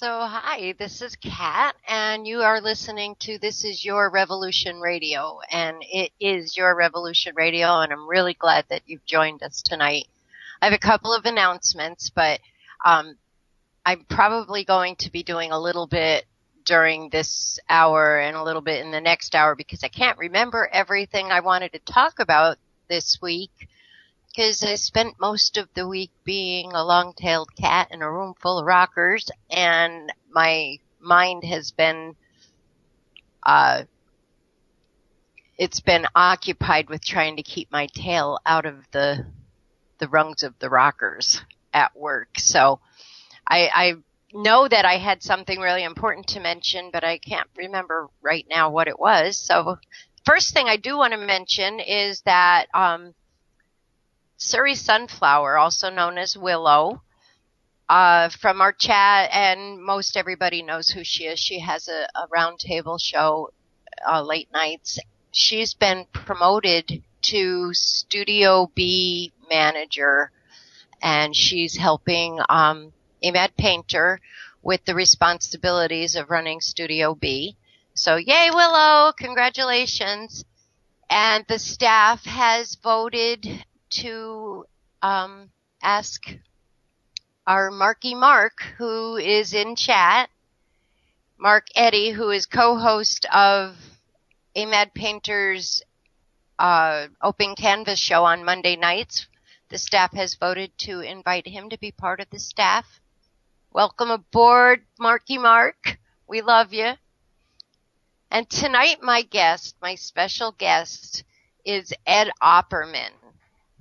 So, hi, this is Catt, and you are listening to This Is Your Revolution Radio, and it is Your Revolution Radio, and I'm really glad that you've joined us tonight. I have a couple of announcements, but I'm probably going to be doing a little bit during this hour and a little bit in the next hour because I can't remember everything I wanted to talk about this week. Because I spent most of the week being a long-tailed cat in a room full of rockers, and my mind has been, it's been occupied with trying to keep my tail out of the rungs of the rockers at work. So I know that I had something really important to mention, but I can't remember right now what it was. So first thing I do want to mention is that, Surrey Sunflower, also known as Willow, from our chat, and most everybody knows who she is. She has a roundtable show, late nights. She's been promoted to Studio B manager, and she's helping Ahmad Painter with the responsibilities of running Studio B. So yay, Willow! Congratulations. And the staff has voted to ask our Marky Mark, who is in chat, Mark Eddy, who is co-host of Ahmad Painter's Open Canvas show on Monday nights. The staff has voted to invite him to be part of the staff. Welcome aboard, Marky Mark. We love you. And tonight my special guest, is Ed Opperman,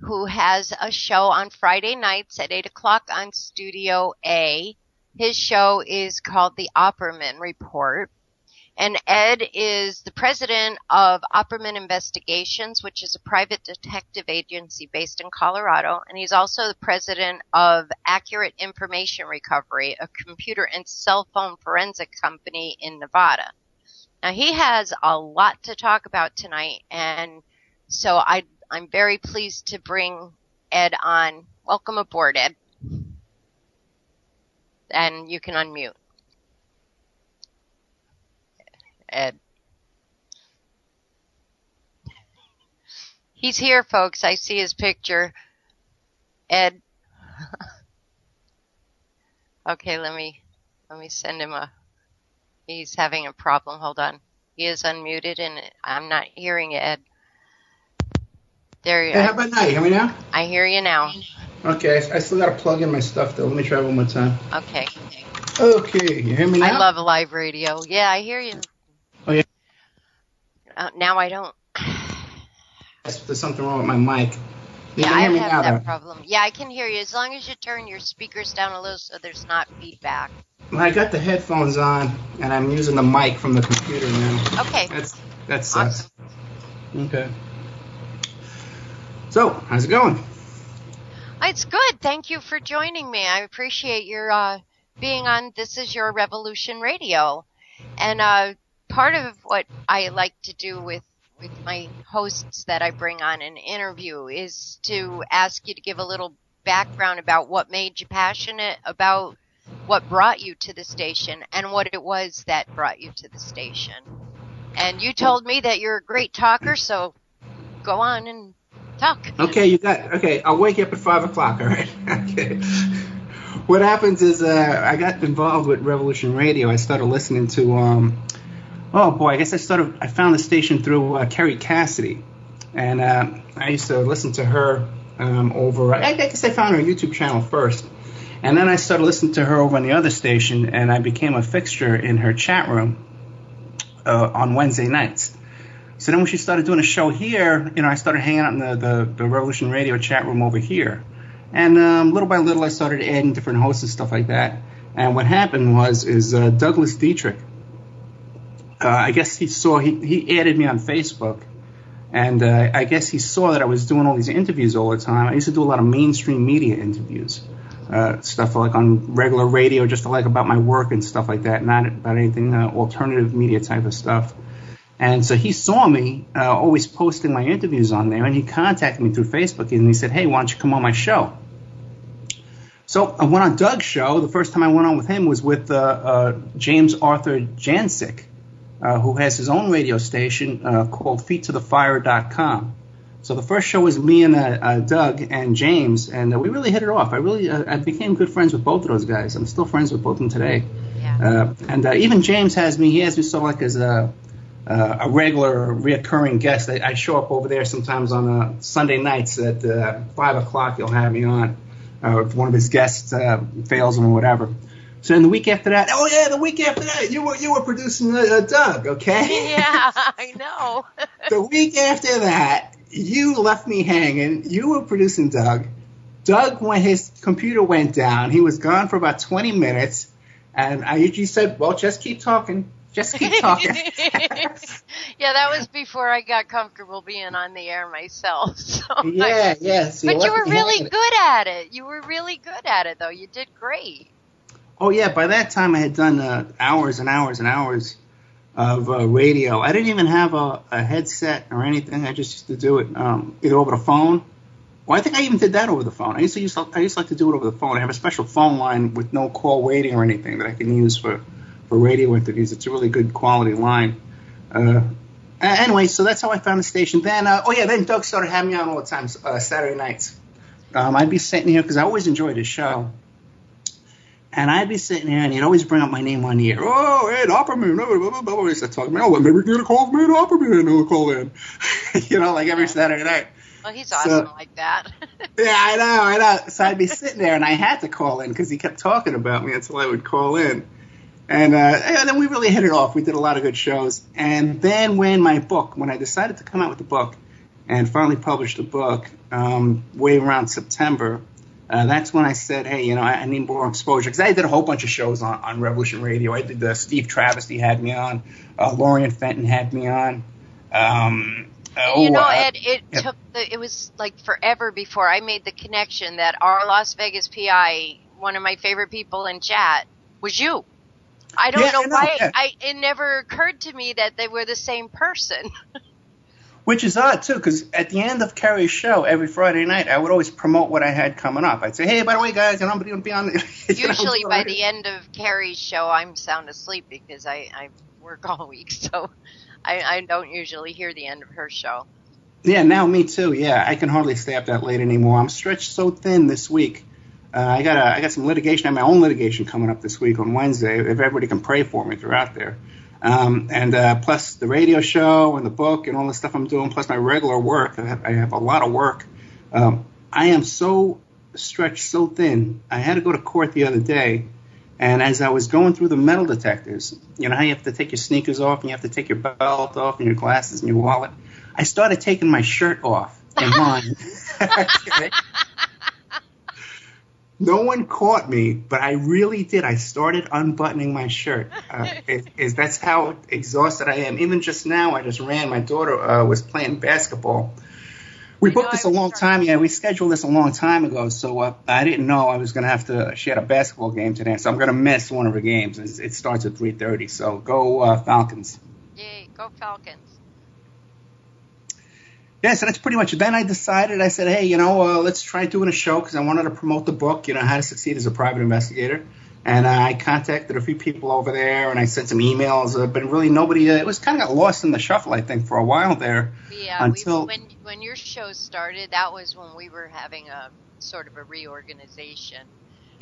who has a show on Friday nights at 8 o'clock on Studio A. His show is called The Opperman Report. And Ed is the president of Opperman Investigations, which is a private detective agency based in Colorado. And he's also the president of Accurate Information Recovery, a computer and cell phone forensic company in Nevada. Now, he has a lot to talk about tonight, and so I'm very pleased to bring Ed on. Welcome aboard, Ed. And you can unmute. Ed. He's here, folks. I see his picture. Ed. Okay, let me send him he's having a problem. Hold on. He is unmuted, and I'm not hearing you, Ed. There you Hey, how about now? You hear me now? I hear you now. Okay, I still got to plug in my stuff, though. Let me try one more time. Okay. Okay, you hear me now? I love live radio. Yeah, I hear you. Oh, yeah? Now I don't. There's something wrong with my mic. You yeah, can hear I me have now, that though. problem. Yeah, I can hear you as long as you turn your speakers down a little so there's not feedback. Well, I got the headphones on, and I'm using the mic from the computer now. Okay. That sucks. Awesome. Okay. So, how's it going? It's good. Thank you for joining me. I appreciate your being on This Is Your Revolution Radio. And part of what I like to do with my hosts that I bring on an interview is to ask you to give a little background about what made you passionate about what brought you to the station and what it was that brought you to the station. And you told me that you're a great talker, so go on and talk. Okay, I'll wake you up at 5 o'clock, all right? Okay. What happens is I got involved with Revolution Radio. I started listening to, I found the station through Kerry Cassidy. And I used to listen to her I guess I found her YouTube channel first. And then I started listening to her over on the other station, and I became a fixture in her chat room on Wednesday nights. So then when she started doing a show here, I started hanging out in the Revolution Radio chat room over here. And little by little, I started adding different hosts and stuff like that. And what happened is Douglas Dietrich, I guess he added me on Facebook. And I guess he saw that I was doing all these interviews all the time. I used to do a lot of mainstream media interviews, stuff like on regular radio, just like about my work and stuff like that, not about anything alternative media type of stuff. And so he saw me always posting my interviews on there, and he contacted me through Facebook, and he said, hey, why don't you come on my show? So I went on Doug's show. The first time I went on with him was with James Arthur Jancic, who has his own radio station called feettothefire.com. So the first show was me and Doug and James, and we really hit it off. I became good friends with both of those guys. I'm still friends with both of them today. Yeah. And even James has me sort of like as a regular, reoccurring guest. I show up over there sometimes on Sunday nights at 5 o'clock. He'll have me on. If one of his guests fails him or whatever. So then the week after that, you were producing Doug, okay? Yeah, I know. The week after that, you left me hanging. You were producing Doug. Doug, when his computer went down, he was gone for about 20 minutes, and I usually said, well, just keep talking. Just keep talking. Yeah, that was before I got comfortable being on the air myself. So yes. But you were really good at it. You were really good at it, though. You did great. Oh, yeah. By that time, I had done hours and hours and hours of radio. I didn't even have a headset or anything. I just used to do it either over the phone. Well, I think I even did that over the phone. I used to like to do it over the phone. I have a special phone line with no call waiting or anything that I can use for radio interviews. It's a really good quality line. Anyway, so that's how I found the station. Then, then Doug started having me on all the time, Saturday nights. I'd be sitting here because I always enjoyed his show. And I'd be sitting here, and he'd always bring up my name on the air. Oh, Ed Opperman. Blah, blah, blah. He'd start talking about, maybe we can get a call from Ed Opperman, and he'll call in. Like every Saturday night. Well, he's awesome like that. Yeah, I know. So I'd be sitting there, and I had to call in because he kept talking about me until I would call in. And then we really hit it off. We did a lot of good shows. And then when I decided to come out with the book and finally published the book way around September, that's when I said, hey, I need more exposure. Because I did a whole bunch of shows on Revolution Radio. I did Steve Travesty had me on. Lorian Fenton had me on. Ed, it was like forever before I made the connection that our Las Vegas PI, one of my favorite people in chat, was you. I don't know why. Yeah. It never occurred to me that they were the same person. Which is odd, too, because at the end of Carrie's show every Friday night, I would always promote what I had coming up. I'd say, hey, by the way, guys, I'm going to be on the... Usually by the end of Carrie's show, I'm sound asleep because I work all week, so I don't usually hear the end of her show. Yeah, now me, too. Yeah, I can hardly stay up that late anymore. I'm stretched so thin this week. I got some litigation. I have my own litigation coming up this week on Wednesday. If everybody can pray for me, if they're out there. And plus the radio show and the book and all the stuff I'm doing, plus my regular work. I have a lot of work. I am so stretched so thin. I had to go to court the other day, and as I was going through the metal detectors, you know how you have to take your sneakers off and you have to take your belt off and your glasses and your wallet? I started taking my shirt off in line. No one caught me, but I really did. I started unbuttoning my shirt. That's how exhausted I am. Even just now, I just ran. My daughter was playing basketball. We booked this a long time. Yeah, we scheduled this a long time ago, so I didn't know I was going to have to. She had a basketball game today, so I'm going to miss one of her games. It starts at 3:30, so go Falcons. Yay, go Falcons. Yeah, so that's pretty much it. Then I said, hey, let's try doing a show because I wanted to promote the book, How to Succeed as a Private Investigator. And I contacted a few people over there, and I sent some emails, but really nobody, it was kind of got lost in the shuffle, I think, for a while there. Yeah, when your show started, that was when we were having a sort of a reorganization.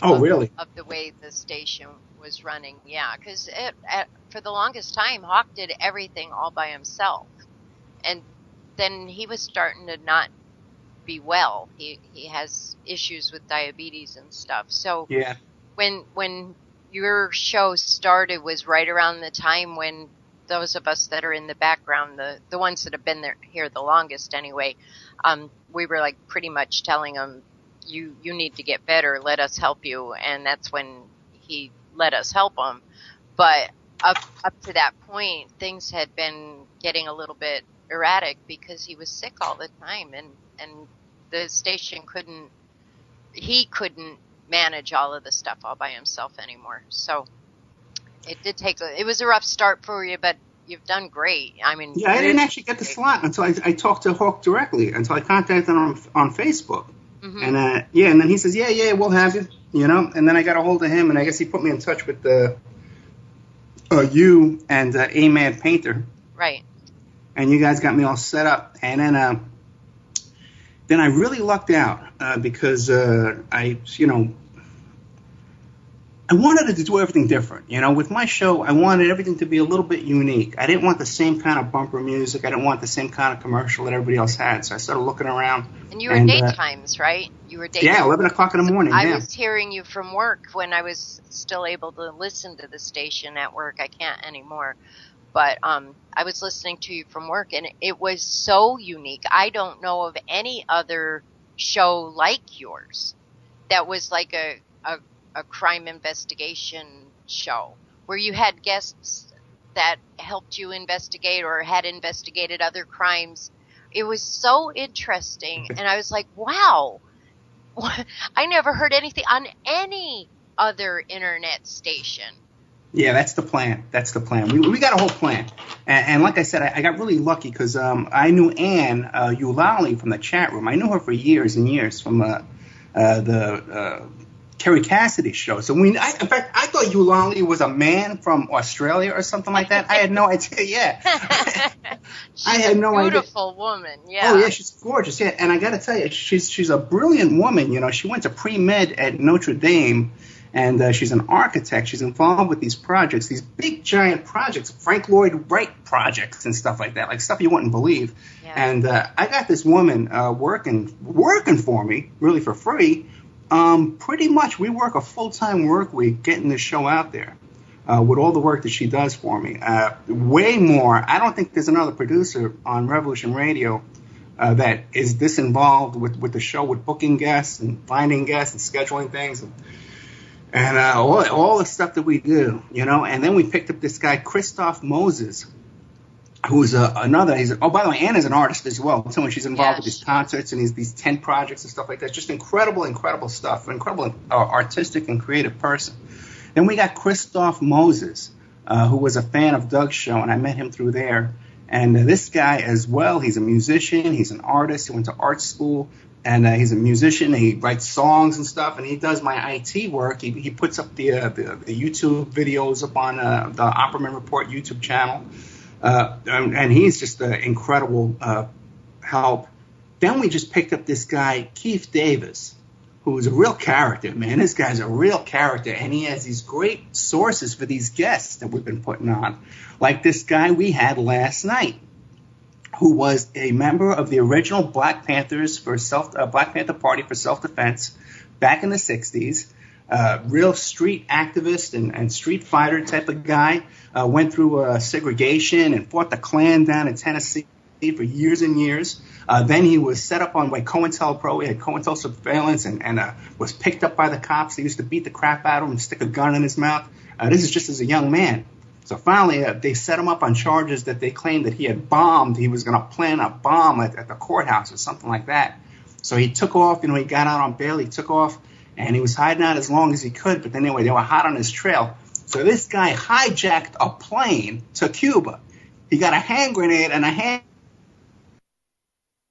Oh, really? Of the way the station was running, yeah, because for the longest time, Hawk did everything all by himself. And then he was starting to not be well. He has issues with diabetes and stuff. So yeah. When your show started was right around the time when those of us that are in the background, the ones that have been here the longest anyway, we were like pretty much telling him, you need to get better. Let us help you. And that's when he let us help him. But up to that point, things had been getting a little bit erratic because he was sick all the time, and the station couldn't manage all of the stuff all by himself anymore. So it was a rough start for you, but you've done great. I mean, yeah, I didn't actually get the slot until I talked to Hawk directly, until I contacted him on Facebook. And and then he says, yeah, we'll have you, And then I got a hold of him, and I guess he put me in touch with you and A Mad Painter. Right. And you guys got me all set up. And then I really lucked out because I wanted to do everything different. With my show, I wanted everything to be a little bit unique. I didn't want the same kind of bumper music. I didn't want the same kind of commercial that everybody else had. So I started looking around. And you were daytimes, right? You were daytimes. Yeah, 11 o'clock in the morning. I was hearing you from work when I was still able to listen to the station at work. I can't anymore. But I was listening to you from work, and it was so unique. I don't know of any other show like yours that was like a crime investigation show where you had guests that helped you investigate or had investigated other crimes. It was so interesting, and I was like, wow, I never heard anything on any other internet station. Yeah, that's the plan. We got a whole plan. And like I said, I got really lucky because I knew Ann Eulalie from the chat room. I knew her for years and years from the Kerry Cassidy show. So in fact, I thought Eulalie was a man from Australia or something like that. I had no idea. Yeah. I had no idea. Beautiful woman. Yeah. Oh, yeah, she's gorgeous. Yeah. And I got to tell you, she's a brilliant woman. She went to pre-med at Notre Dame. And she's an architect. She's involved with these projects, these big, giant projects, Frank Lloyd Wright projects and stuff like that, like stuff you wouldn't believe. Yeah. And I got this woman working for me, really for free. Pretty much we work a full-time work week getting this show out there with all the work that she does for me. Way more. I don't think there's another producer on Revolution Radio that is this involved with the show, with booking guests and finding guests and scheduling things. And all the stuff that we do, And then we picked up this guy, Christoph Moses, who's another. By the way, Anna's an artist as well, too, and she's involved with these concerts and these tent projects and stuff like that. Just incredible stuff. Incredible artistic and creative person. Then we got Christoph Moses, who was a fan of Doug's show, and I met him through there. And this guy as well, he's a musician. He's an artist. He went to art school. And he's a musician. He writes songs and stuff, and he does my IT work. He puts up the YouTube videos up on the Opperman Report YouTube channel, and he's just an incredible help. Then we just picked up this guy, Keith Davis, who's a real character, man. This guy's a real character, and he has these great sources for these guests that we've been putting on, like this guy we had last night, who was a member of the original Black Panther Party for Self-Defense back in the 60s, real street activist and street fighter type of guy, went through segregation and fought the Klan down in Tennessee for years and years. Then he was set up on COINTELPRO. He had COINTEL surveillance and was picked up by the cops. They used to beat the crap out of him and stick a gun in his mouth. This is just as a young man. So finally, they set him up on charges that they claimed that he had bombed. He was going to plan a bomb at the courthouse or something like that. So he took off. He got out on bail. He took off, and he was hiding out as long as he could. But anyway, they were hot on his trail. So this guy hijacked a plane to Cuba. He got a hand grenade and a hand.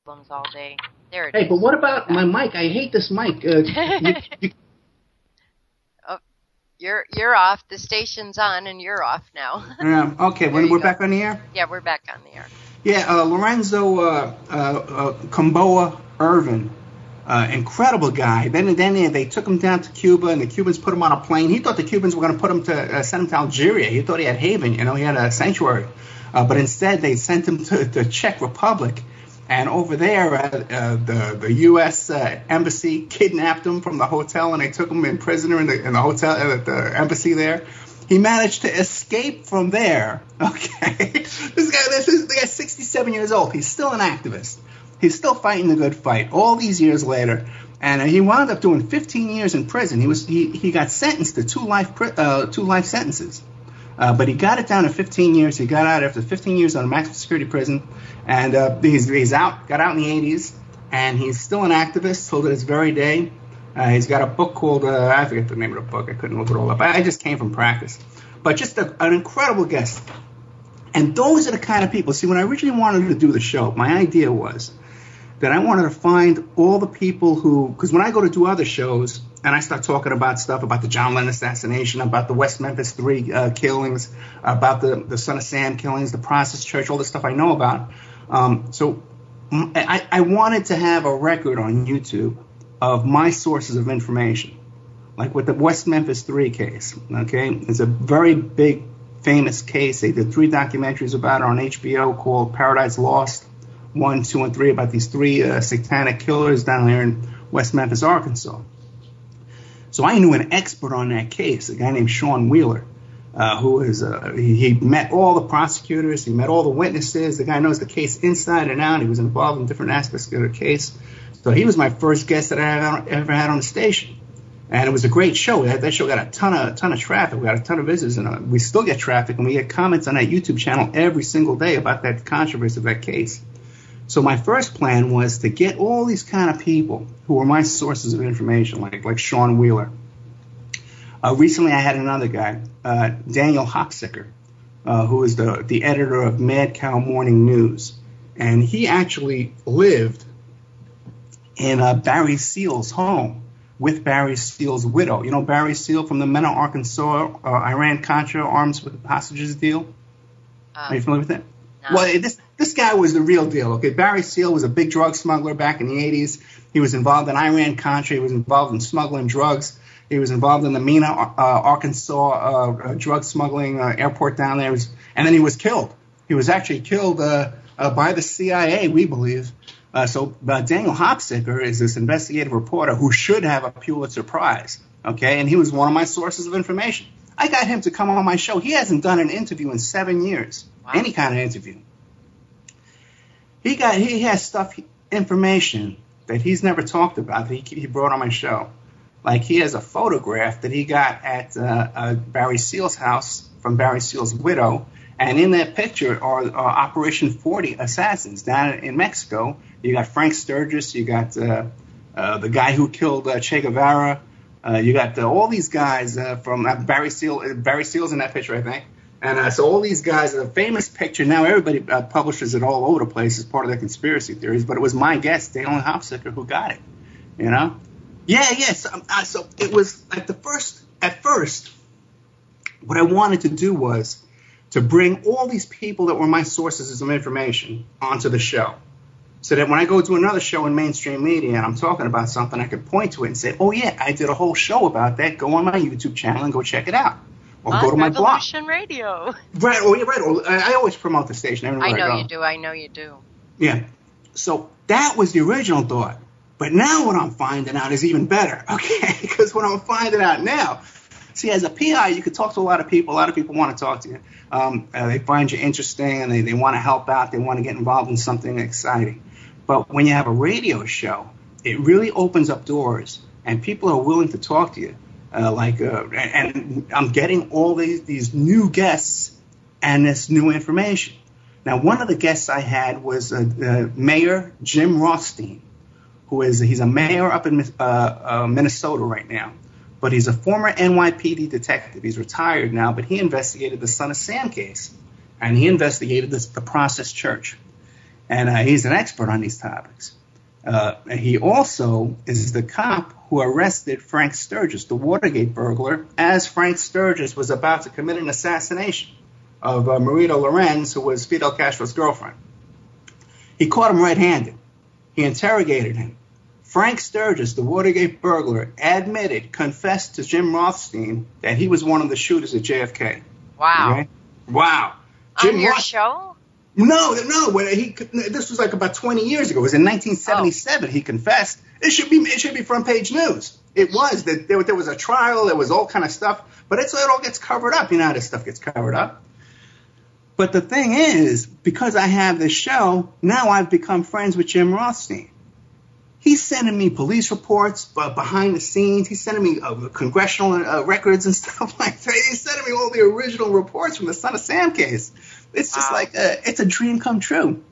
All day. There it is. Hey, but what about my mic? I hate this mic. You're off. The station's on, and you're off now. Okay, we're back on the air? Yeah, we're back on the air. Yeah, Lorenzo Comboa Irvin, incredible guy. Then they took him down to Cuba, and the Cubans put him on a plane. He thought the Cubans were going to put him to send him to Algeria. He thought he had haven, he had a sanctuary. But instead, they sent him to the Czech Republic. And over there, the U.S. Embassy kidnapped him from the hotel, and they took him in prisoner in the hotel at the embassy there. He managed to escape from there. Okay, this guy's 67 years old. He's still an activist. He's still fighting the good fight all these years later, and he wound up doing 15 years in prison. He got sentenced to two life sentences. But he got it down to 15 years. He got out after 15 years on a maximum security prison, and he's out. Got out in the 80s, and he's still an activist till this very day. He's got a book called I forget the name of the book. I couldn't look it all up. I just came from practice, but just an incredible guest. And those are the kind of people. See, when I originally wanted to do the show, my idea was that I wanted to find all the people who, because when I go to do other shows and I start talking about stuff about the John Lennon assassination, about the West Memphis 3 killings, about the Son of Sam killings, the Process Church, all the stuff I know about. So I wanted to have a record on YouTube of my sources of information, like with the West Memphis 3 case. Okay, it's a very big, famous case. They did 3 documentaries about it on HBO called Paradise Lost, 1, 2, and 3, about these 3 satanic killers down there in West Memphis, Arkansas. So I knew an expert on that case, a guy named Sean Wheeler, who is he met all the prosecutors, he met all the witnesses. The guy knows the case inside and out. He was involved in different aspects of the case. So he was my first guest that I ever had on the station. And it was a great show. That show got a ton of traffic. We got a ton of visitors, and we still get traffic, and we get comments on that YouTube channel every single day about that controversy of that case. So my first plan was to get all these kind of people who were my sources of information, like Sean Wheeler. Recently, I had another guy, Daniel Hopsicker, who is the editor of Mad Cow Morning News, and he actually lived in Barry Seal's home with Barry Seal's widow. You know Barry Seal from the Mena, Arkansas, Iran-Contra arms with hostages deal? Are you familiar with that? No. Well, this guy was the real deal. Okay, Barry Seal was a big drug smuggler back in the 80s. He was involved in Iran-Contra. He was involved in smuggling drugs. He was involved in the Mena, Arkansas drug smuggling airport down there. And then he was killed. He was actually killed by the CIA, we believe. So Daniel Hopsicker is this investigative reporter who should have a Pulitzer Prize. Okay, and he was one of my sources of information. I got him to come on my show. He hasn't done an interview in 7 years. Wow. Any kind of interview. He has information that he's never talked about that he brought on my show. Like he has a photograph that he got at Barry Seal's house from Barry Seal's widow, and in that picture are Operation 40 assassins down in Mexico. You got Frank Sturgis, you got the guy who killed Che Guevara, you got all these guys from Barry Seal. Barry Seal's in that picture, I think. And so all these guys, a famous picture. Now everybody publishes it all over the place as part of their conspiracy theories. But it was my guest, Daniel Hopsicker, who got it. You know? Yeah, yes. So it was at first, what I wanted to do was to bring all these people that were my sources of information onto the show. So that when I go to another show in mainstream media and I'm talking about something, I could point to it and say, oh, yeah, I did a whole show about that. Go on my YouTube channel and go check it out. Or go to my blog. Revolution Radio. Right. Oh, yeah, right. I always promote the station. I know you do. I know you do. Yeah. So that was the original thought. But now what I'm finding out is even better. Okay. Because what I'm finding out now, see, as a PI, you could talk to a lot of people. A lot of people want to talk to you. They find you interesting and they want to help out. They want to get involved in something exciting. But when you have a radio show, it really opens up doors and people are willing to talk to you. And I'm getting all these new guests and this new information. Now, one of the guests I had was Mayor Jim Rothstein, he's a mayor up in Minnesota right now, but he's a former NYPD detective. He's retired now, but he investigated the Son of Sam case, and he investigated the Process Church, and he's an expert on these topics. And he also is the cop who arrested Frank Sturgis, the Watergate burglar, as Frank Sturgis was about to commit an assassination of Marita Lorenz, who was Fidel Castro's girlfriend. He caught him red-handed. He interrogated him. Frank Sturgis, the Watergate burglar, confessed to Jim Rothstein that he was one of the shooters at JFK. Wow. Okay? Wow. On your show? No. This was like about 20 years ago. It was in 1977. He confessed. It should be front page news. It was that there was a trial. There was all kind of stuff, but it all gets covered up. You know how this stuff gets covered up. But the thing is, because I have this show, now I've become friends with Jim Rothstein. He's sending me police reports behind the scenes. He's sending me congressional records and stuff like that. He's sending me all the original reports from the Son of Sam case. It's just like it's a dream come true.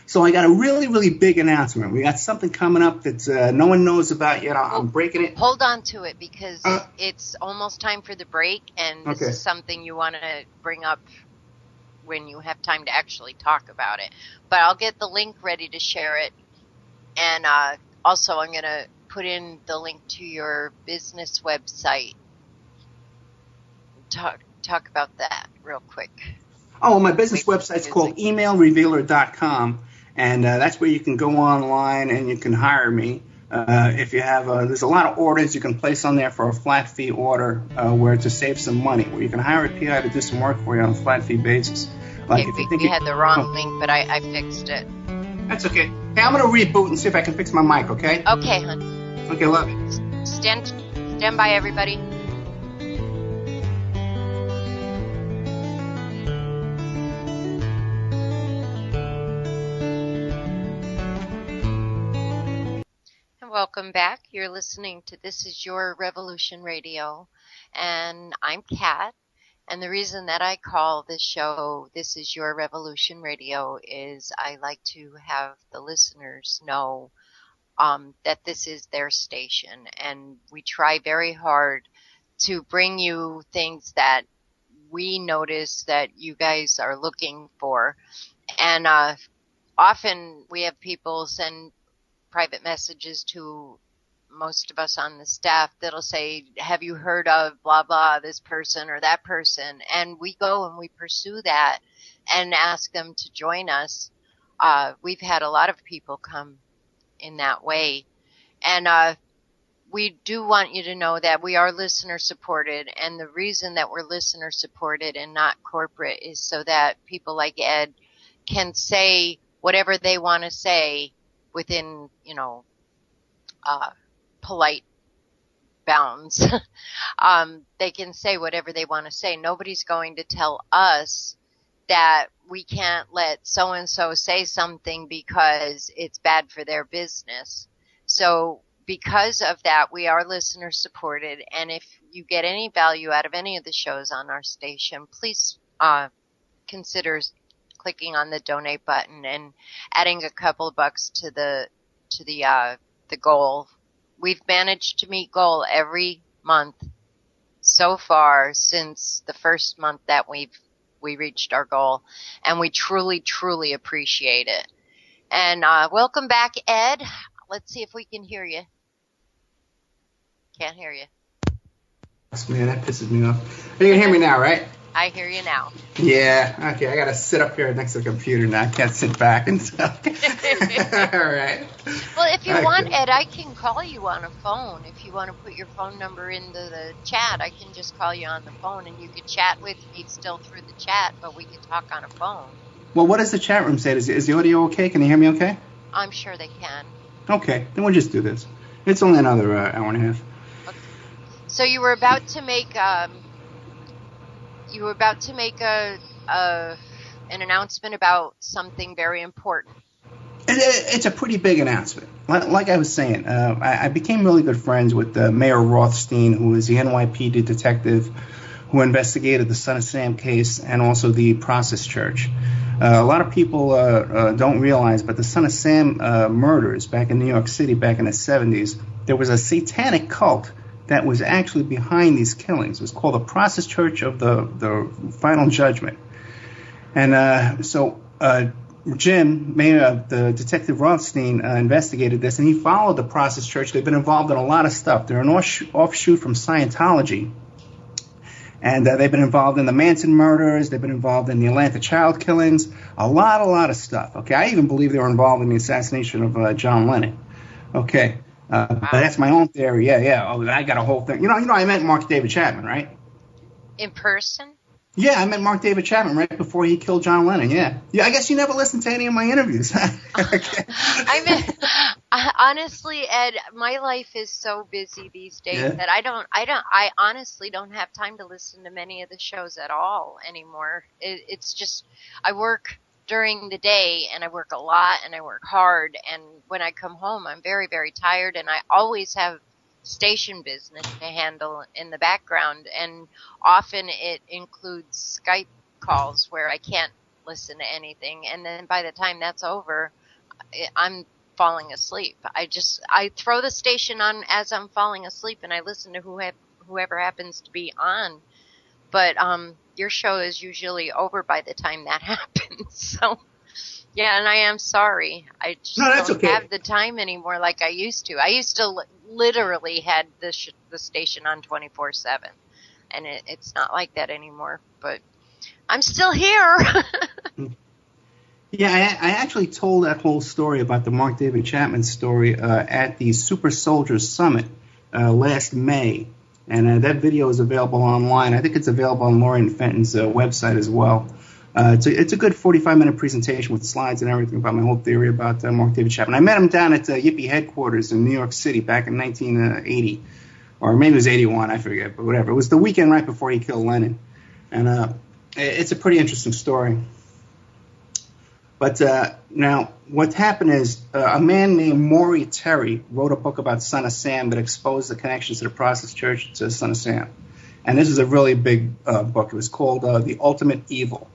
So I got a really, really big announcement. We got something coming up that no one knows about yet. I'm breaking it. Hold on to it because it's almost time for the break, and this is something you want to bring up when you have time to actually talk about it. But I'll get the link ready to share it. And also, I'm going to put in the link to your business website. Talk about that real quick. Oh, well, my business website's called emailrevealer.com, and that's where you can go online and you can hire me. If you have, there's a lot of orders you can place on there for a flat fee order where to save some money, where you can hire a PI to do some work for you on a flat fee basis. Like if you think we had the wrong link, but I fixed it. That's okay. Hey, I'm going to reboot and see if I can fix my mic, okay? Okay, hon. Okay, love you. Stand by, everybody. Welcome back. You're listening to This Is Your Revolution Radio, and I'm Catt. And the reason that I call this show This Is Your Revolution Radio is I like to have the listeners know that this is their station, and we try very hard to bring you things that we notice that you guys are looking for. And often we have people send private messages to most of us on the staff that'll say, have you heard of blah, blah, this person or that person? And we go and we pursue that and ask them to join us. We've had a lot of people come in that way. And we do want you to know that we are listener supported. And the reason that we're listener supported and not corporate is so that people like Ed can say whatever they want to say within, polite bounds. They can say whatever they want to say. Nobody's going to tell us that we can't let so-and-so say something because it's bad for their business. So because of that, we are listener supported. And if you get any value out of any of the shows on our station, please consider clicking on the donate button and adding a couple of bucks to the goal. We've managed to meet goal every month so far since the first month that we reached our goal, and we truly, truly appreciate it. And welcome back, Ed. Let's see if we can hear you. Can't hear you. Man, that pisses me off. You can hear me now, right? I hear you now. Yeah, okay, I gotta sit up here next to the computer now. I can't sit back and stuff. All right. Well, if you want, Ed, I can call you on a phone. If you want to put your phone number into the chat, I can just call you on the phone, and you can chat with me still through the chat, but we can talk on a phone. Well, what does the chat room say? Is the audio okay? Can you hear me okay? I'm sure they can. Okay, then we'll just do this. It's only another hour and a half. Okay. So you were about to make an announcement about something very important. It's a pretty big announcement. Like I was saying, I became really good friends with Mayor Rothstein, who is the NYPD detective who investigated the Son of Sam case and also the Process Church. A lot of people don't realize, but the Son of Sam murders back in New York City back in the 70s, there was a satanic cult that was actually behind these killings. It was called the Process Church of the Final Judgment. And so Jim, Mayor, the Detective Rothstein, investigated this, and he followed the Process Church. They've been involved in a lot of stuff. They're an offshoot from Scientology. And they've been involved in the Manson murders. They've been involved in the Atlanta child killings. A lot of stuff. Okay, I even believe they were involved in the assassination of John Lennon. Okay. But that's my own theory. Yeah. Oh, I got a whole thing. You know, I met Mark David Chapman, right? In person? Yeah, I met Mark David Chapman right before he killed John Lennon. Yeah. I guess you never listened to any of my interviews. Okay. Honestly, Ed, my life is so busy these days that I honestly don't have time to listen to many of the shows at all anymore. It's just, I work during the day, and I work a lot, and I work hard, and when I come home, I'm very, very tired, and I always have station business to handle in the background, and often it includes Skype calls where I can't listen to anything, and then by the time that's over, I'm falling asleep. I throw the station on as I'm falling asleep, and I listen to whoever happens to be on, but your show is usually over by the time that happens, so Yeah, and I am sorry. I just No, that's don't okay. have the time anymore like I used to. I used to literally had the station on 24/7, and it's not like that anymore. But I'm still here. Yeah, I actually told that whole story about the Mark David Chapman story at the Super Soldiers Summit last May, and that video is available online. I think it's available on Lauren Fenton's website as well. It's a good 45-minute presentation with slides and everything about my whole theory about Mark David Chapman. I met him down at Yippee headquarters in New York City back in 1980, or maybe it was 81, I forget, but whatever. It was the weekend right before he killed Lenin, and it's a pretty interesting story. But now, what happened is a man named Maury Terry wrote a book about Son of Sam that exposed the connections to the Protestant Church to Son of Sam. And this is a really big book. It was called The Ultimate Evil.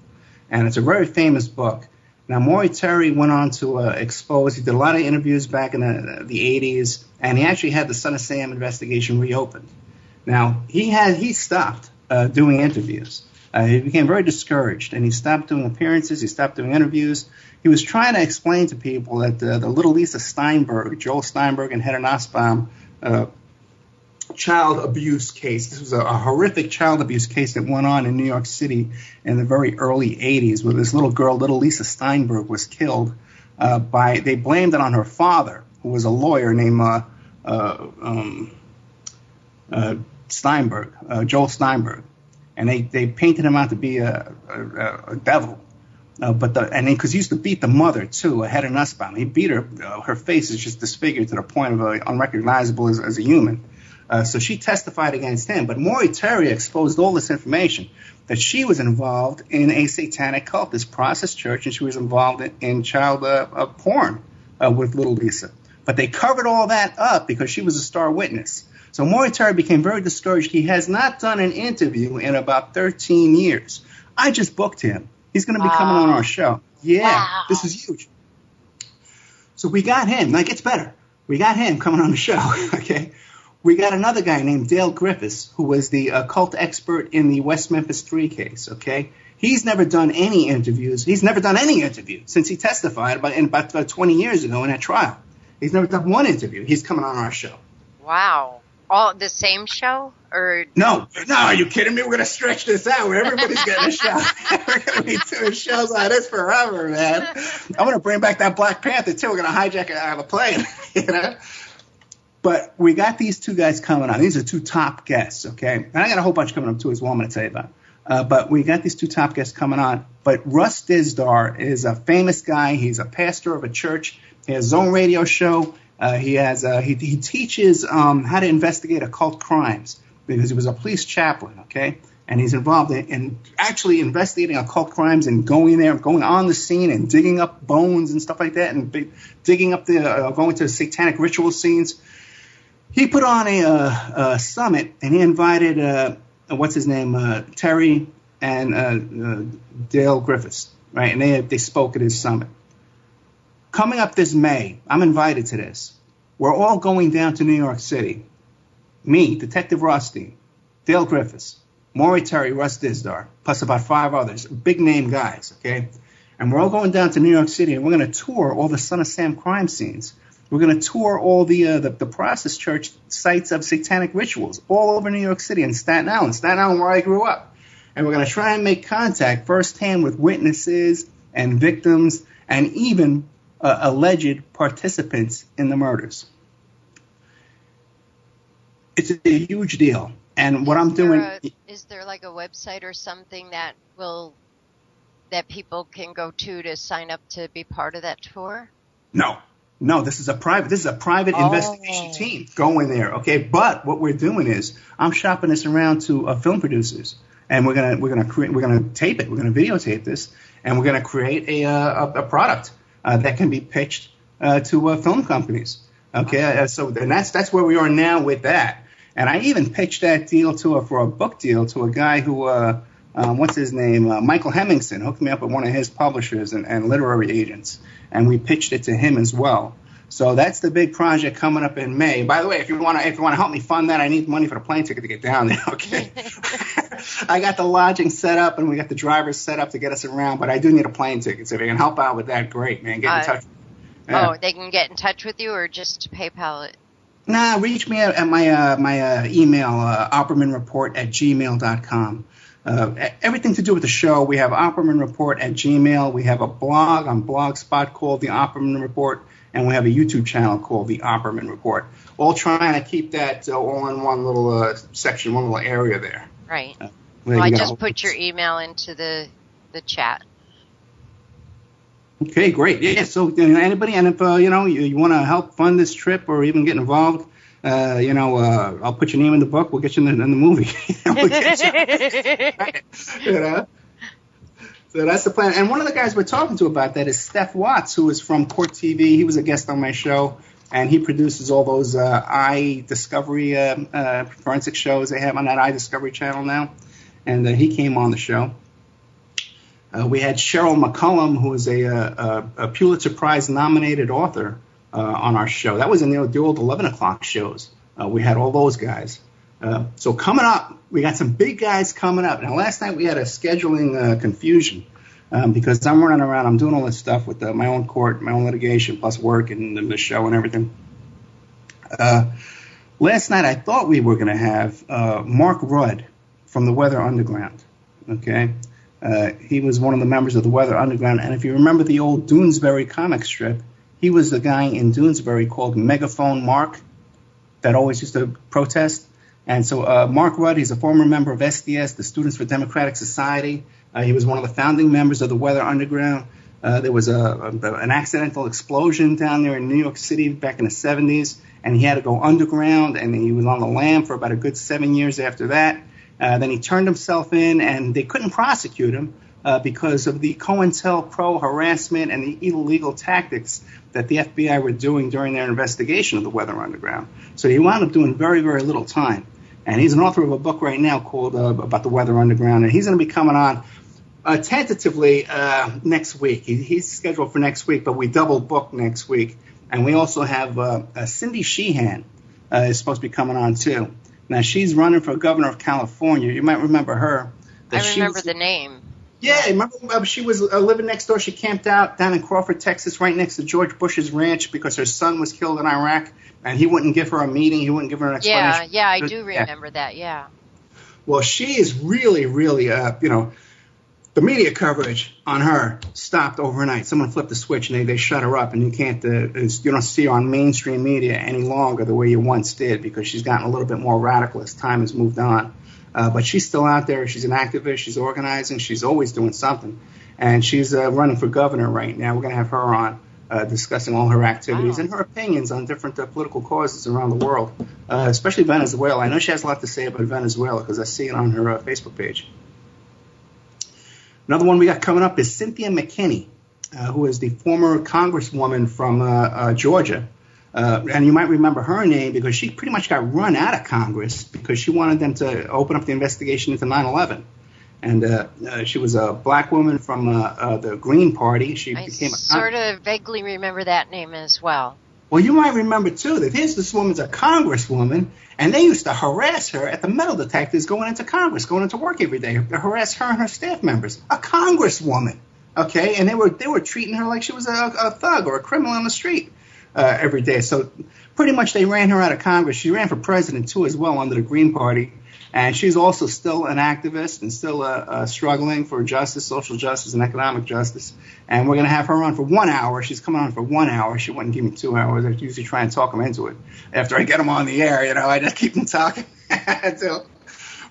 And it's a very famous book. Now, Maury Terry went on to expose, he did a lot of interviews back in the 80s, and he actually had the Son of Sam investigation reopened. Now, he stopped doing interviews. He became very discouraged, and he stopped doing appearances. He stopped doing interviews. He was trying to explain to people that the little Lisa Steinberg, Joel Steinberg and Hedda Nussbaum child abuse case. This was a horrific child abuse case that went on in New York City in the very early 80s, where this little girl, little Lisa Steinberg, was killed they blamed it on her father, who was a lawyer named Steinberg, Joel Steinberg. And they painted him out to be a devil. Because he used to beat the mother, too, Hedda Nussbaum. He beat her. Her face is just disfigured to the point of unrecognizable as a human. So she testified against him. But Maury Terry exposed all this information, that she was involved in a satanic cult, this process church, and she was involved in child porn with little Lisa. But they covered all that up because she was a star witness. So Maury Terry became very discouraged. He has not done an interview in about 13 years. I just booked him. He's going to be coming on our show. Yeah, wow. This is huge. So we got him. Now it gets better. We got him coming on the show, okay? We got another guy named Dale Griffiths, who was the occult expert in the West Memphis 3 case, okay? He's never done any interviews. He's never done any interview since he testified about 20 years ago in that trial. He's never done one interview. He's coming on our show. Wow. All the same show? Or No, are you kidding me? We're going to stretch this out where everybody's getting a show. We're going to be doing shows like this forever, man. I'm going to bring back that Black Panther, too. We're going to hijack it out of a plane, you know? But we got these two guys coming on. These are two top guests, okay? And I got a whole bunch coming up, too, as well, I'm going to tell you about. But we got these two top guests coming on. But Russ Dizdar is a famous guy. He's a pastor of a church. He has his own radio show. He teaches how to investigate occult crimes because he was a police chaplain, okay? And he's involved in actually investigating occult crimes and going there, going on the scene and digging up bones and stuff like that, and digging up going to satanic ritual scenes. He put on a summit, and he invited what's his name, Terry and Dale Griffiths, right? And they spoke at his summit. Coming up this May, I'm invited to this. We're all going down to New York City. Me, Detective Rothstein, Dale Griffiths, Maury Terry, Russ Dizdar, plus about 5 others, big-name guys, okay? And we're all going down to New York City, and we're going to tour all the Son of Sam crime scenes. We're going to tour all the Process Church sites of satanic rituals all over New York City and Staten Island where I grew up. And we're going to try and make contact firsthand with witnesses and victims and even alleged participants in the murders. It's a huge deal. And what I'm doing... Is there like a website or something that people can go to sign up to be part of that tour? No, this is a private investigation team going there, okay? But what we're doing is I'm shopping this around to film producers, and we're gonna tape it, we're gonna videotape this, and we're gonna create a product that can be pitched to film companies, okay? So and that's where we are now with that. And I even pitched that deal for a book deal to a guy who what's his name? Michael Hemmingson hooked me up with one of his publishers and literary agents, and we pitched it to him as well. So that's the big project coming up in May. By the way, if you want to help me fund that, I need money for the plane ticket to get down there. Okay. I got the lodging set up, and we got the drivers set up to get us around. But I do need a plane ticket, so if you can help out with that, great, man. Get in touch. Yeah. Oh, they can get in touch with you, or just PayPal it? Nah, reach me at my email, oppermanreport@gmail.com. Everything to do with the show, we have Opperman Report at Gmail. We have a blog on Blogspot called The Opperman Report, and we have a YouTube channel called The Opperman Report. All trying to keep that all in one little section, one little area there. Right. Well, I just put your email into the chat. Okay, great. Yeah, so anybody, and if you want to help fund this trip or even get involved, I'll put your name in the book. We'll get you in the movie. So that's the plan. And one of the guys we're talking to about that is Steph Watts, who is from Court TV. He was a guest on my show, and he produces all those iDiscovery forensic shows they have on that iDiscovery channel now. And he came on the show. We had Cheryl McCullum, who is a Pulitzer Prize nominated author, on our show. That was in the old 11 o'clock shows. We had all those guys. So coming up, we got some big guys coming up. Now, last night we had a scheduling confusion because I'm running around. I'm doing all this stuff with my own court, my own litigation, plus work and the show and everything. Last night I thought we were going to have Mark Rudd from the Weather Underground. Okay. He was one of the members of the Weather Underground, and if you remember the old Doonesbury comic strip, he was the guy in Doonesbury called Megaphone Mark that always used to protest. And so Mark Rudd, he's a former member of SDS, the Students for Democratic Society. He was one of the founding members of the Weather Underground. There was an accidental explosion down there in New York City back in the 70s, and he had to go underground, and he was on the lam for about a good 7 years after that. Then he turned himself in, and they couldn't prosecute him because of the COINTELPRO harassment and the illegal tactics that the FBI were doing during their investigation of the Weather Underground. So he wound up doing very, very little time. And he's an author of a book right now called about the Weather Underground, and he's going to be coming on tentatively next week. He's scheduled for next week, but we double booked next week. And we also have Cindy Sheehan is supposed to be coming on too. Now, she's running for governor of California. You might remember her. I remember the name. Yeah, remember she was living next door. She camped out down in Crawford, Texas, right next to George Bush's ranch because her son was killed in Iraq, and he wouldn't give her a meeting. He wouldn't give her an explanation. Yeah, I do remember that, yeah. Well, she is really, really, the media coverage on her stopped overnight. Someone flipped the switch, and they shut her up, and you don't see her on mainstream media any longer the way you once did because she's gotten a little bit more radical as time has moved on. But she's still out there. She's an activist. She's organizing. She's always doing something. And she's running for governor right now. We're going to have her on discussing all her activities and her opinions on different political causes around the world, especially Venezuela. I know she has a lot to say about Venezuela because I see it on her Facebook page. Another one we got coming up is Cynthia McKinney, who is the former congresswoman from Georgia. And you might remember her name because she pretty much got run out of Congress because she wanted them to open up the investigation into 9/11. And she was a black woman from the Green Party. I sort of vaguely remember that name as well. Well, you might remember, too, that this woman's a congresswoman, and they used to harass her at the metal detectors going into Congress, going into work every day, to harass her and her staff members. A congresswoman, okay? And they were treating her like she was a thug or a criminal on the street. Every day. So pretty much they ran her out of Congress. She ran for president, too, as well, under the Green Party. And she's also still an activist and still struggling for justice, social justice, and economic justice. And we're going to have her on for 1 hour. She's coming on for 1 hour. She wouldn't give me 2 hours. I usually try and talk them into it. After I get them on the air, I just keep them talking.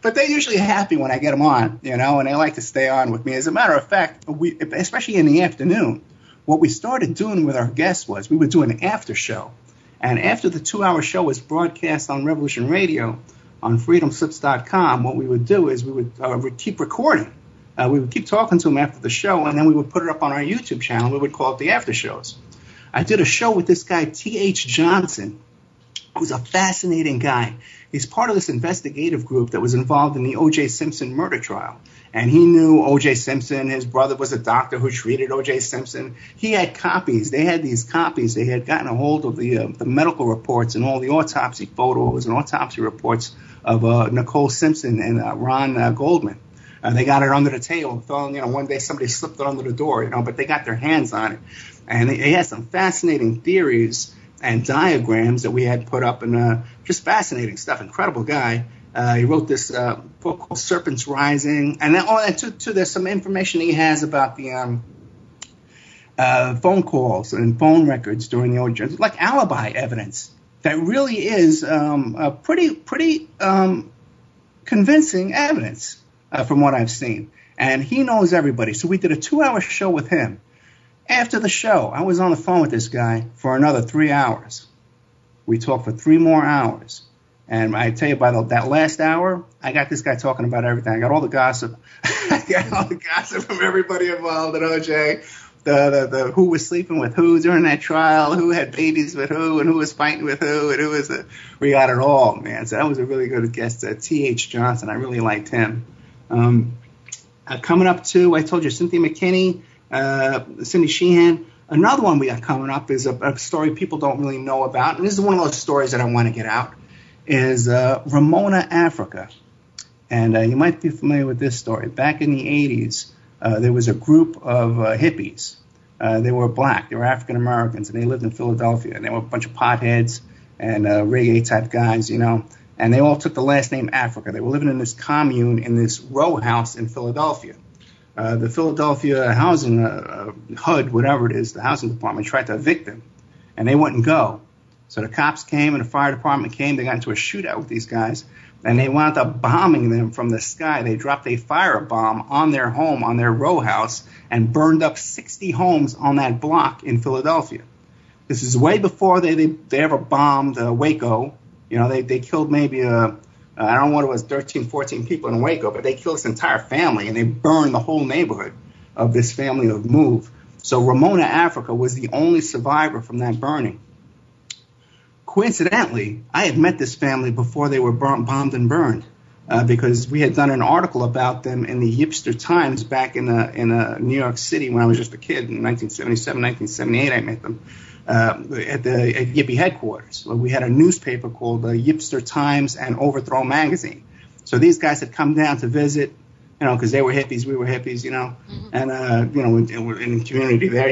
But they're usually happy when I get them on, and they like to stay on with me. As a matter of fact, especially in the afternoon, what we started doing with our guests was we would do an after show. And after the 2-hour show was broadcast on Revolution Radio on freedomslips.com, what we would do is we would keep recording. We would keep talking to them after the show, and then we would put it up on our YouTube channel. We would call it the after shows. I did a show with this guy, T.H. Johnson, who's a fascinating guy. He's part of this investigative group that was involved in the O.J. Simpson murder trial. And he knew O.J. Simpson. His brother was a doctor who treated O.J. Simpson. He had copies. They had these copies. They had gotten a hold of the medical reports and all the autopsy photos and autopsy reports of Nicole Simpson and Ron Goldman. They got it under the table. One day somebody slipped it under the door, but they got their hands on it. And he had some fascinating theories and diagrams that we had put up, and just fascinating stuff. Incredible guy. He wrote this book called Serpents Rising. And there's some information he has about the phone calls and phone records during the old journey, like alibi evidence. That really is a pretty convincing evidence from what I've seen. And he knows everybody. So we did a 2-hour show with him. After the show, I was on the phone with this guy for another 3 hours. We talked for 3 more hours. And I tell you, by that last hour, I got this guy talking about everything. I got all the gossip. I got all the gossip from everybody involved in OJ. The who was sleeping with who during that trial, who had babies with who, and who was fighting with who, and who was we got it all, man. So that was a really good guest, T.H. Johnson. I really liked him. Coming up too, I told you, Cynthia McKinney, Cindy Sheehan. Another one we got coming up is a story people don't really know about, and this is one of those stories that I want to get out, is Ramona, Africa. And you might be familiar with this story. Back in the 80s, there was a group of hippies. They were black. They were African Americans, and they lived in Philadelphia. And they were a bunch of potheads and reggae-type guys, And they all took the last name Africa. They were living in this commune in this row house in Philadelphia. The Philadelphia housing HUD, whatever it is, the housing department, tried to evict them, and they wouldn't go. So the cops came and the fire department came. They got into a shootout with these guys, and they wound up bombing them from the sky. They dropped a firebomb on their home, on their row house, and burned up 60 homes on that block in Philadelphia. This is way before they ever bombed Waco. They killed maybe I don't know what it was, 13, 14 people in Waco, but they killed this entire family, and they burned the whole neighborhood of this family of Move. So Ramona, Africa was the only survivor from that burning. Coincidentally, I had met this family before they were bombed and burned, because we had done an article about them in the Yipster Times back in New York City when I was just a kid in 1977, 1978. I met them at Yippie headquarters. We had a newspaper called the Yipster Times and Overthrow Magazine. So these guys had come down to visit, because they were hippies, we were hippies, Mm-hmm. and we're in the community there,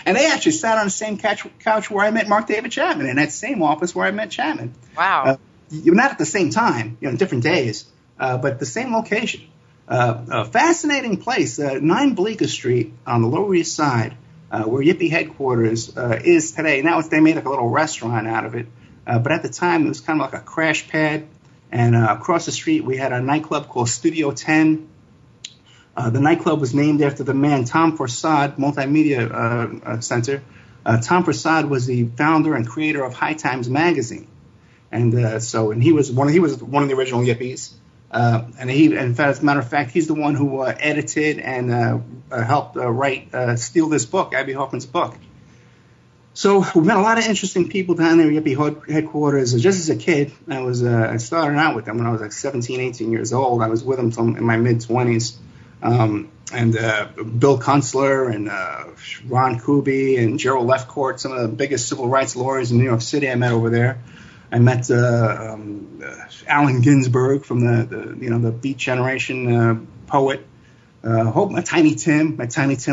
And they actually sat on the same couch where I met Mark David Chapman, in that same office where I met Chapman. Wow. Not at the same time, different days, but the same location. A fascinating place, 9 Bleecker Street on the Lower East Side, where Yippie headquarters is today. Now they made like a little restaurant out of it, but at the time it was kind of like a crash pad. And across the street we had a nightclub called Studio 10. The nightclub was named after the man Tom Forsad, Multimedia Center. Tom Forsad was the founder and creator of High Times magazine, and he was one of the original Yippies. And as a matter of fact, he's the one who edited and helped steal this book, Abby Hoffman's book. So we met a lot of interesting people down there at Yippie headquarters. Just as a kid, I started out with them when I was like 17, 18 years old. I was with them in my mid-20s. And Bill Kunstler and Ron Kuby and Gerald Lefcourt, some of the biggest civil rights lawyers in New York City, I met over there. I met Allen Ginsberg from the Beat Generation poet. Met Tiny Tim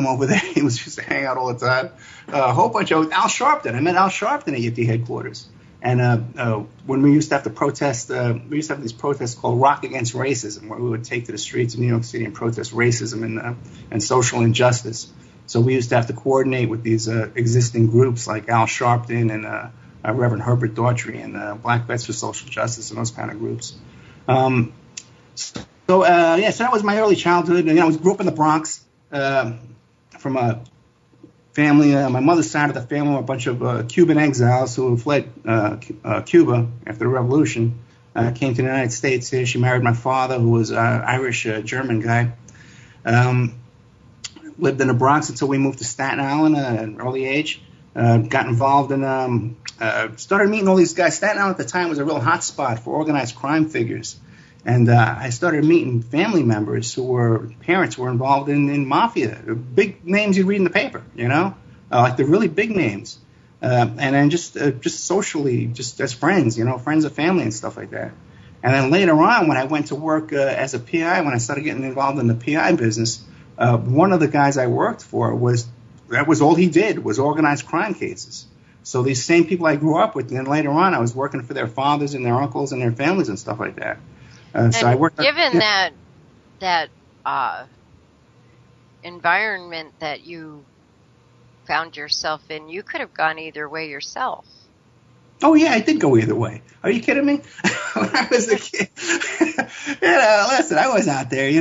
over there. He was used to hang out all the time. A whole bunch of Al Sharpton. I met Al Sharpton at Yippie headquarters. And when we used to have to protest, we used to have these protests called Rock Against Racism, where we would take to the streets of New York City and protest racism and social injustice. So we used to have to coordinate with these existing groups like Al Sharpton and Reverend Herbert Daughtry and Black Vets for Social Justice and those kind of groups. So that was my early childhood. And, I grew up in the Bronx from a family. My mother's side of the family were a bunch of Cuban exiles who fled Cuba after the revolution. Came to the United States here. She married my father, who was an Irish-German guy. Lived in the Bronx until we moved to Staten Island at an early age. Got involved in started meeting all these guys. Staten Island at the time was a real hot spot for organized crime figures. And I started meeting family members parents were involved in mafia, big names you read in the paper, like the really big names. And then just socially, just as friends, friends of family and stuff like that. And then later on, when I went to work as a PI, when I started getting involved in the PI business, one of the guys I worked for that was all he did was organize crime cases. So these same people I grew up with, and then later on, I was working for their fathers and their uncles and their families and stuff like that. So I worked. Given that environment that you found yourself in, you could have gone either way yourself. Oh, yeah, I did go either way. Are you kidding me? When I was a kid, listen, I was out there,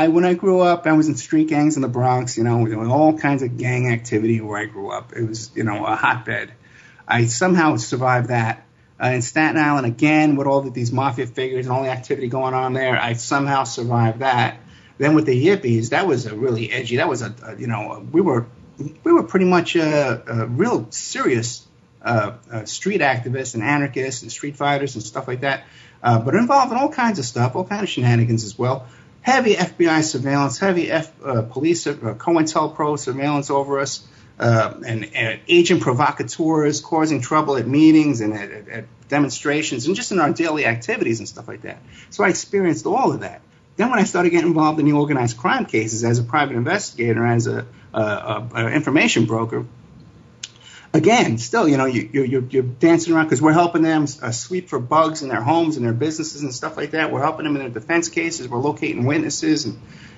when I grew up, I was in street gangs in the Bronx, there was all kinds of gang activity where I grew up. It was, a hotbed. I somehow survived that. In Staten Island, again, with all of these mafia figures and all the activity going on there, I somehow survived that. Then with the Yippies, that was a really edgy, that was we were pretty much a real serious street activists and anarchists and street fighters and stuff like that, but involved in all kinds of stuff, all kinds of shenanigans as well. Heavy FBI surveillance, heavy police, COINTELPRO surveillance over us, and agent provocateurs causing trouble at meetings and at demonstrations and just in our daily activities and stuff like that. So I experienced all of that. Then when I started getting involved in the organized crime cases as a private investigator, as a information broker, again, still, you're dancing around because we're helping them sweep for bugs in their homes and their businesses and stuff like that. We're helping them in their defense cases. We're locating witnesses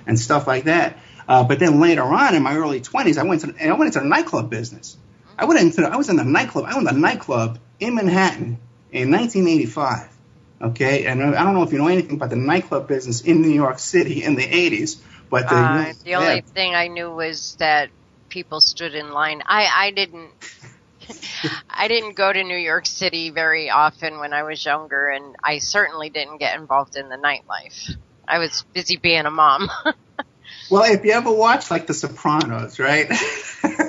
and stuff like that. But then later on, in my early 20s, I went into the nightclub business. I was in the nightclub. I owned a nightclub in Manhattan in 1985. Okay, and I don't know if you know anything about the nightclub business in New York City in the 80s, but the only thing I knew was that people stood in line. I didn't go to New York City very often when I was younger, and I certainly didn't get involved in the nightlife. I was busy being a mom. Well, if you ever watch The Sopranos, right?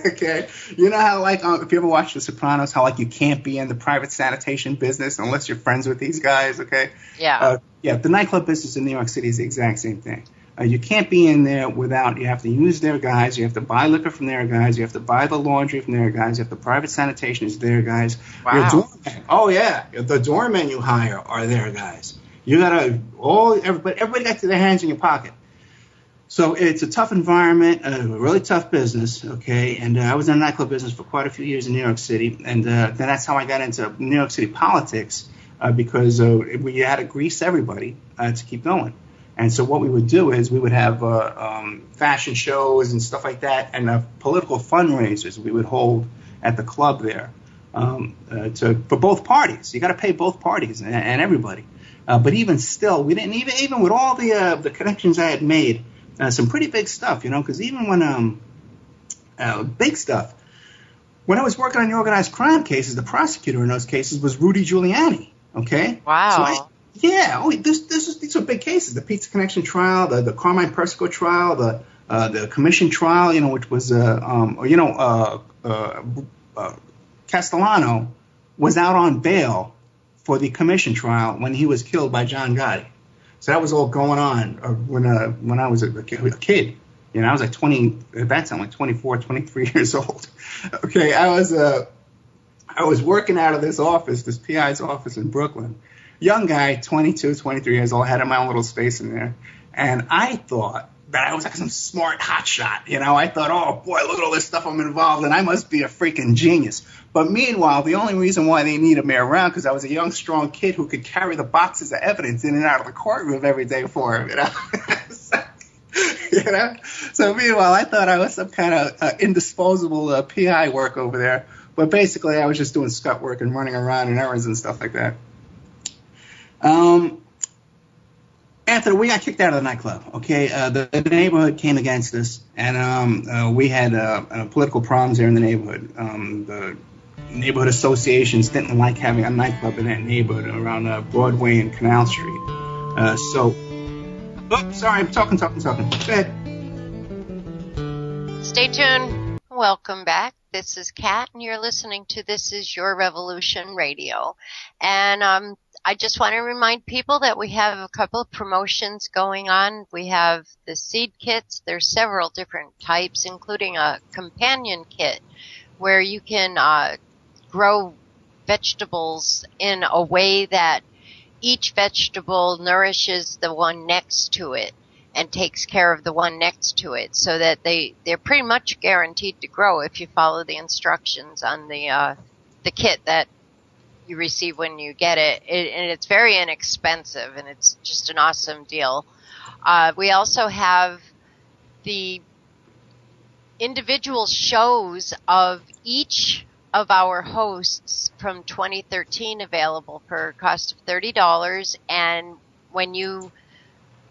Okay, you know how if you ever watch The Sopranos, how you can't be in the private sanitation business unless you're friends with these guys. Okay. Yeah. The nightclub business in New York City is the exact same thing. You can't be in there without, you have to use their guys, you have to buy liquor from their guys, you have to buy the laundry from their guys, you have the private sanitation is their guys. Wow. Your doorman, the doormen you hire are their guys. You gotta, everybody got their hands in your pocket. So it's a tough environment, a really tough business, okay, and I was in the nightclub business for quite a few years in New York City, and then that's how I got into New York City politics, because we had to grease everybody to keep going. And so what we would do is we would have fashion shows and stuff like that, and political fundraisers we would hold at the club there for both parties. You got to pay both parties and everybody. But even still, we didn't even with all the connections I had made, some pretty big stuff, because even when big stuff. When I was working on the organized crime cases, the prosecutor in those cases was Rudy Giuliani. Okay. Wow. So these are big cases. The Pizza Connection trial, the Carmine Persico trial, the Commission trial, which was Castellano was out on bail for the Commission trial when he was killed by John Gotti. So that was all going on when I was a kid. I was 20 at that time, 24, 23 years old. Okay, I was working out of this office, this PI's office in Brooklyn. Young guy, 22, 23 years old, had my own little space in there. And I thought that I was some smart hotshot. I thought, oh, boy, look at all this stuff I'm involved in. I must be a freaking genius. But meanwhile, the only reason why they needed me around because I was a young, strong kid who could carry the boxes of evidence in and out of the courtroom every day for him, So meanwhile, I thought I was some kind of indisposable PI work over there. But basically, I was just doing scut work and running around and errands and stuff like that. After we got kicked out of the nightclub, okay, the neighborhood came against us, and we had political problems there in the neighborhood. The neighborhood associations didn't like having a nightclub in that neighborhood around Broadway and Canal Street. Sorry, I'm talking. Go ahead. Stay tuned. Welcome back. This is Catt, and you're listening to This Is Your Revolution Radio. And I just want to remind people that we have a couple of promotions going on. We have the seed kits. There's several different types, including a companion kit where you can grow vegetables in a way that each vegetable nourishes the one next to it and takes care of the one next to it, so that they're pretty much guaranteed to grow if you follow the instructions on the kit that you receive when you get it. And it's very inexpensive, and it's just an awesome deal. We also have the individual shows of each of our hosts from 2013 available for a cost of $30. And when you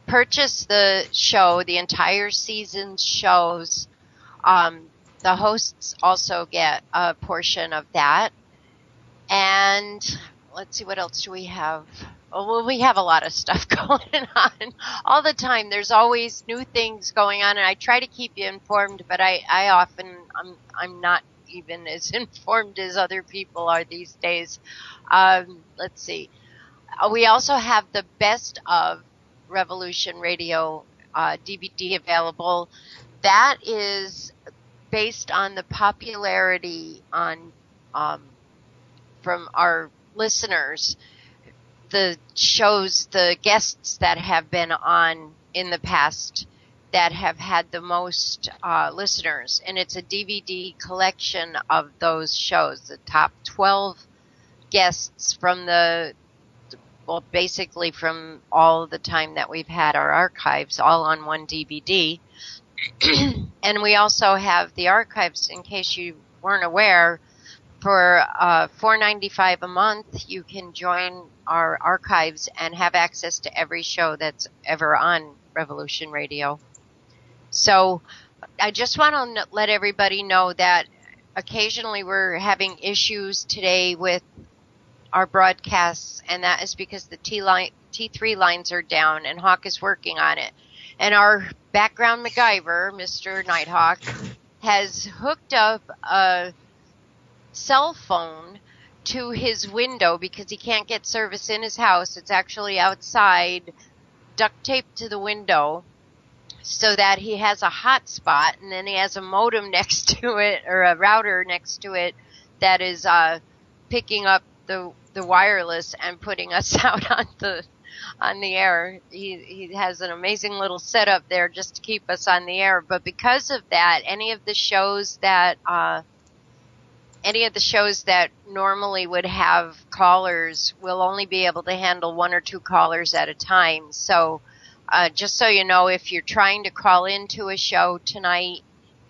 purchase the show, the entire season's shows, the hosts also get a portion of that. And let's see, what else do we have? Oh, well, we have a lot of stuff going on all the time. There's always new things going on, and I try to keep you informed, but I often, I'm not even as informed as other people are these days. Let's see. We also have the Best of Revolution Radio DVD available. That is based on the popularity on from our listeners, the shows, the guests that have been on in the past that have had the most listeners. And it's a DVD collection of those shows, the top 12 guests from basically from all the time that we've had our archives, all on one DVD. And we also have the archives, in case you weren't aware. For $4.95 a month, you can join our archives and have access to every show that's ever on Revolution Radio. So I just want to let everybody know that occasionally we're having issues today with our broadcasts, and that is because the T3 lines are down, and Hawk is working on it. And our background MacGyver, Mr. Nighthawk, has hooked up a cell phone to his window because he can't get service in his house. It's actually outside, duct taped to the window, so that he has a hotspot, and then he has a modem next to it, or a router next to it, that is picking up the wireless and putting us out on the air. He has an amazing little setup there just to keep us on the air. But because of that, any of the shows that normally would have callers will only be able to handle one or two callers at a time. So just so you know, if you're trying to call into a show tonight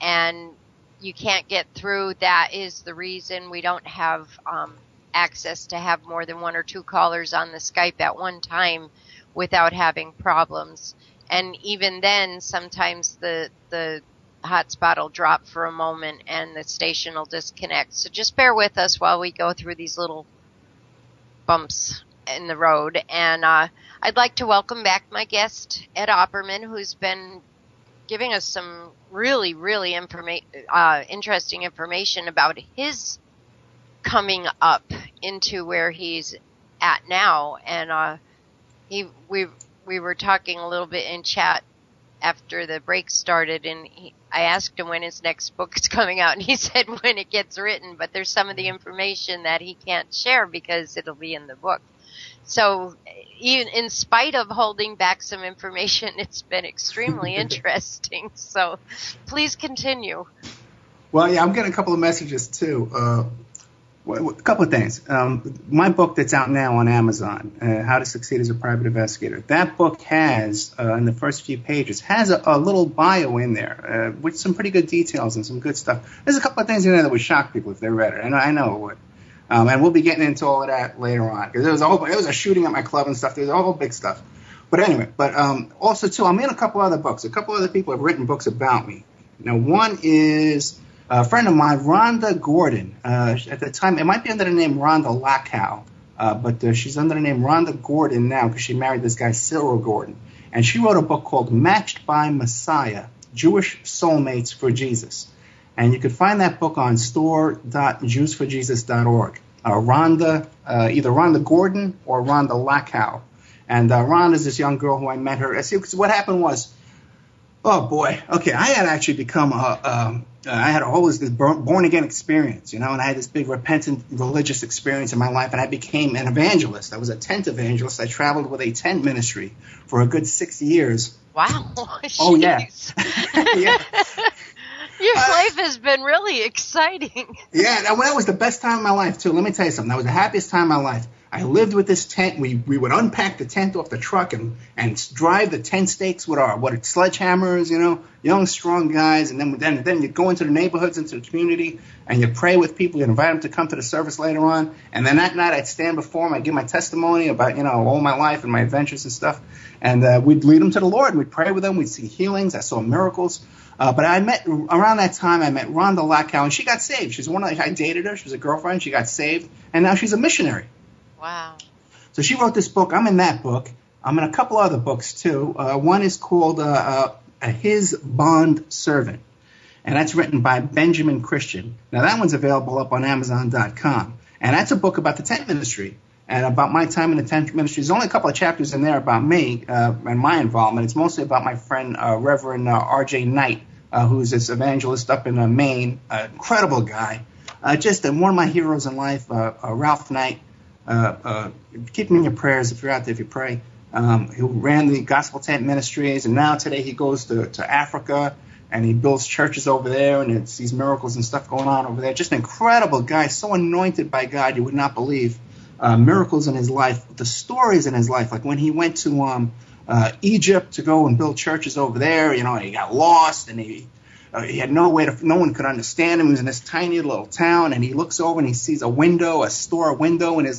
and you can't get through, that is the reason. We don't have access to have more than one or two callers on the Skype at one time without having problems. And even then, sometimes the hotspot will drop for a moment and the station will disconnect. So just bear with us while we go through these little bumps in the road. And I'd like to welcome back my guest, Ed Opperman, who's been giving us some really, really interesting information about his coming up into where he's at now. And we were talking a little bit in chat after the break started, and I asked him when his next book is coming out, and he said when it gets written, but there's some of the information that he can't share because it'll be in the book. So even in spite of holding back some information, it's been extremely interesting. So please continue. Well, yeah, I'm getting a couple of messages too. A couple of things. My book that's out now on Amazon, How to Succeed as a Private Investigator, that book has, in the first few pages, has a little bio in there with some pretty good details and some good stuff. There's a couple of things in there that would shock people if they read it, and I know it would. And we'll be getting into all of that later on, because there was a shooting at my club and stuff. There's all big stuff. But anyway, also, too, I'm in a couple other books. A couple other people have written books about me. Now, one is a friend of mine, Rhonda Gordon. At the time, it might be under the name Rhonda Lackow, but she's under the name Rhonda Gordon now because she married this guy, Cyril Gordon. And she wrote a book called Matched by Messiah, Jewish Soulmates for Jesus. And you can find that book on store.jewsforjesus.org. Rhonda, either Rhonda Gordon or Rhonda Lackow. And Rhonda's this young girl who I met her. See, what happened was, Oh boy. Okay, I had actually become I had always this born again experience, and I had this big repentant religious experience in my life, and I became an evangelist. I was a tent evangelist. I traveled with a tent ministry for a good 6 years. Wow. Oh yeah. Yeah. Your life has been really exciting. Yeah, that was the best time of my life too. Let me tell you something. That was the happiest time of my life. I lived with this tent. We would unpack the tent off the truck and drive the tent stakes with our sledgehammers, young, strong guys. And then you'd go into the neighborhoods, into the community, and you'd pray with people. You'd invite them to come to the service later on. And then that night I'd stand before them. I'd give my testimony about, all my life and my adventures and stuff. And we'd lead them to the Lord. We'd pray with them. We'd see healings. I saw miracles. But around that time, I met Rhonda Lackow, and she got saved. She's I dated her. She was a girlfriend. She got saved. And now she's a missionary. Wow. So she wrote this book. I'm in that book. I'm in a couple other books, too. One is called His Bond Servant, and that's written by Benjamin Christian. Now, that one's available up on Amazon.com, and that's a book about the tent ministry and about my time in the tent ministry. There's only a couple of chapters in there about me and my involvement. It's mostly about my friend, Reverend R.J. Knight, who's this evangelist up in Maine, incredible guy, just one of my heroes in life, Ralph Knight. Keep him in your prayers if you're out there, if you pray. Who ran the Gospel Tent Ministries, and now today he goes to Africa and he builds churches over there, and it sees miracles and stuff going on over there. Just an incredible guy, so anointed by God you would not believe. Miracles in his life, the stories in his life, like when he went to Egypt to go and build churches over there. He got lost and he had no one could understand him. He was in this tiny little town, and he looks over and he sees a store window, and it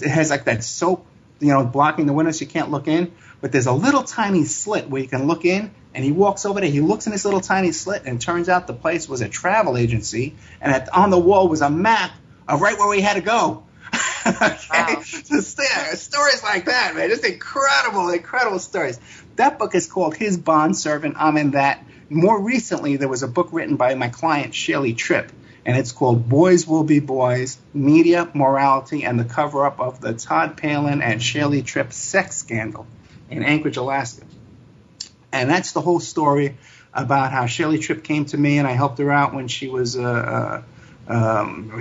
has like that soap, blocking the window so you can't look in. But there's a little tiny slit where you can look in, and he walks over there. He looks in this little tiny slit, and it turns out the place was a travel agency, and on the wall was a map of right where we had to go. Okay, wow. So stories like that, man, just incredible stories. That book is called His Bond Servant. I'm in that. More recently, there was a book written by my client, Shelley Tripp, and it's called Boys Will Be Boys, Media, Morality, and the Cover-Up of the Todd Palin and Shelley Tripp Sex Scandal in Anchorage, Alaska. And that's the whole story about how Shelley Tripp came to me, and I helped her out when she was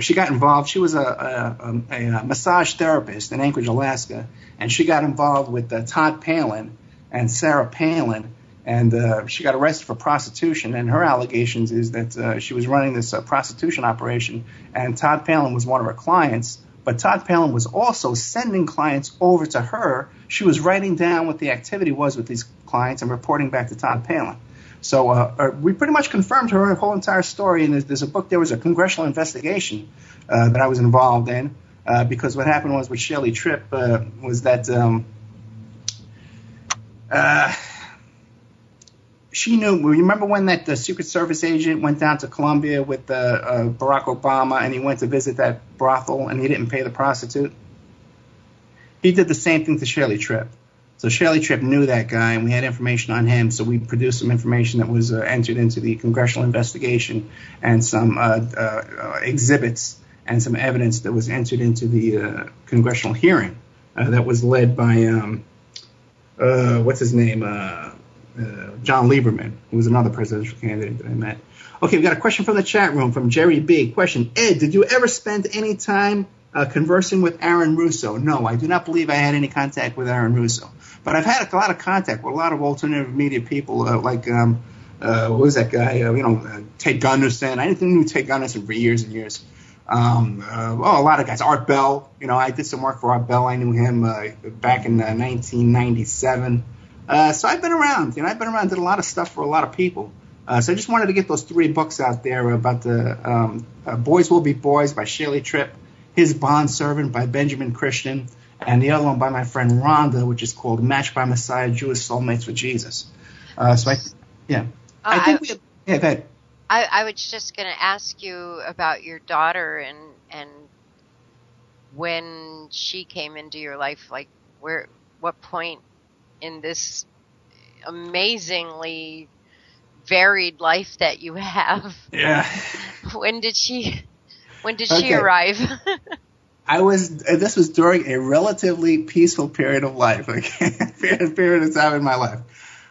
she got involved. She was a massage therapist in Anchorage, Alaska, and she got involved with Todd Palin and Sarah Palin. And she got arrested for prostitution, and her allegations is that she was running this prostitution operation, and Todd Palin was one of her clients, but Todd Palin was also sending clients over to her. She was writing down what the activity was with these clients and reporting back to Todd Palin. So we pretty much confirmed her whole entire story, and there's a book. There was a congressional investigation that I was involved in because what happened was with Shelley Tripp was that she knew. Remember when the Secret Service agent went down to Colombia with Barack Obama, and he went to visit that brothel, and he didn't pay the prostitute? He did the same thing to Shelley Tripp. So Shelley Tripp knew that guy, and we had information on him. So we produced some information that was entered into the congressional investigation, and some exhibits and some evidence that was entered into the congressional hearing that was led by what's his name? John Lieberman, who was another presidential candidate that I met. Okay, we got a question from the chat room from Jerry B. Question: Ed, did you ever spend any time conversing with Aaron Russo? No, I do not believe I had any contact with Aaron Russo. But I've had a lot of contact with a lot of alternative media people, like what was that guy? Ted Gunderson. I knew Ted Gunderson for years and years. A lot of guys. Art Bell. I did some work for Art Bell. I knew him back in 1997. So I've been around. I've been around, did a lot of stuff for a lot of people. So I just wanted to get those 3 books out there about the Boys Will Be Boys by Shelley Tripp, His Bond Servant by Benjamin Christian, and the other one by my friend Rhonda, which is called Matched by Messiah, Jewish Soulmates with Jesus. I think we have, go ahead. I was just going to ask you about your daughter and when she came into your life, like what point in this amazingly varied life that you have. Yeah. When did she arrive? This was during a relatively peaceful period of life, period of time in my life.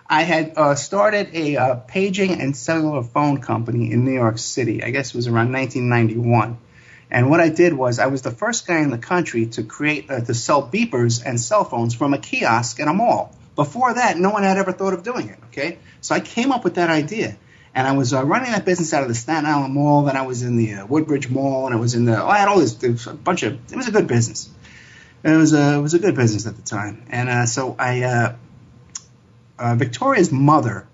I had started a paging and cellular phone company in New York City. I guess it was around 1991. And what I did was I was the first guy in the country to to sell beepers and cell phones from a kiosk in a mall. Before that, no one had ever thought of doing it, okay? So I came up with that idea. And I was running that business out of the Staten Island Mall. Then I was in the Woodbridge Mall, and I had all this, there was a bunch of, it was a good business. It was a good business at the time. And so Victoria's mother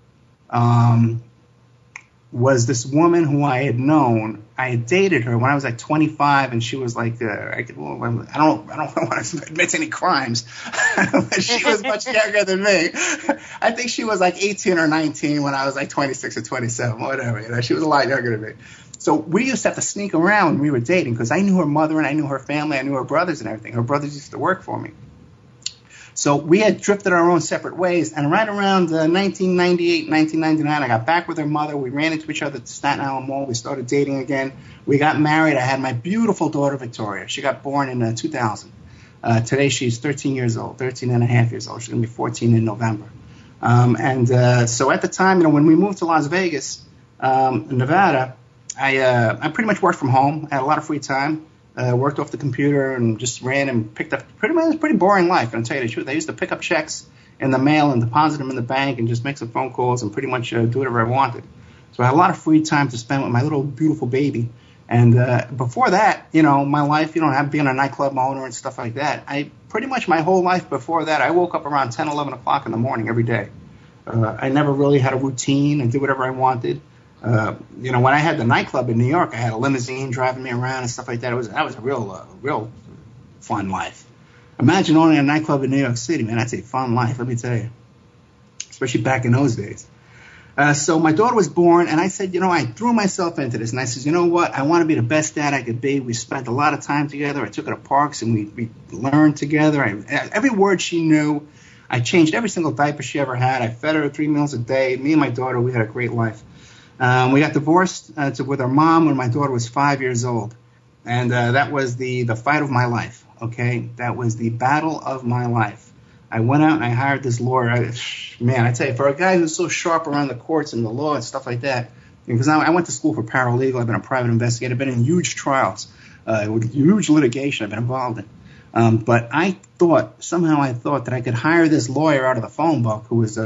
was this woman who I had known. I had dated her when I was like 25, and she was like, I don't want to admit any crimes, but she was much younger than me. I think she was like 18 or 19 when I was like 26 or 27, whatever. You know, she was a lot younger than me. So we used to have to sneak around when we were dating because I knew her mother and I knew her family. I knew her brothers and everything. Her brothers used to work for me. So we had drifted our own separate ways, and right around 1998, 1999, I got back with her mother. We ran into each other at the Staten Island Mall. We started dating again. We got married. I had my beautiful daughter, Victoria. She got born in 2000. Today she's 13 years old, 13 and a half years old. She's going to be 14 in November. So at the time, when we moved to Las Vegas, Nevada, I pretty much worked from home. I had a lot of free time. Worked off the computer and just ran and picked up pretty boring life. And I'll tell you the truth, I used to pick up checks in the mail and deposit them in the bank and just make some phone calls and pretty much do whatever I wanted. So I had a lot of free time to spend with my little beautiful baby. And before that, my life, being a nightclub owner and stuff like that, I pretty much my whole life before that, I woke up around 10, 11 o'clock in the morning every day. I never really had a routine and did whatever I wanted. When I had the nightclub in New York, I had a limousine driving me around and stuff like that. That was a real fun life. Imagine owning a nightclub in New York City, man. That's a fun life, let me tell you, especially back in those days. So my daughter was born, and I said, I threw myself into this. And I said, you know what? I want to be the best dad I could be. We spent a lot of time together. I took her to parks, and we learned together. Every word she knew. I changed every single diaper she ever had. I fed her 3 meals a day. Me and my daughter, we had a great life. We got divorced with our mom when my daughter was 5 years old. And that was the fight of my life, okay? That was the battle of my life. I went out and I hired this lawyer. I tell you, for a guy who's so sharp around the courts and the law and stuff like that, because I went to school for paralegal. I've been a private investigator. I've been in huge trials, with huge litigation I've been involved in. But I thought that I could hire this lawyer out of the phone book who was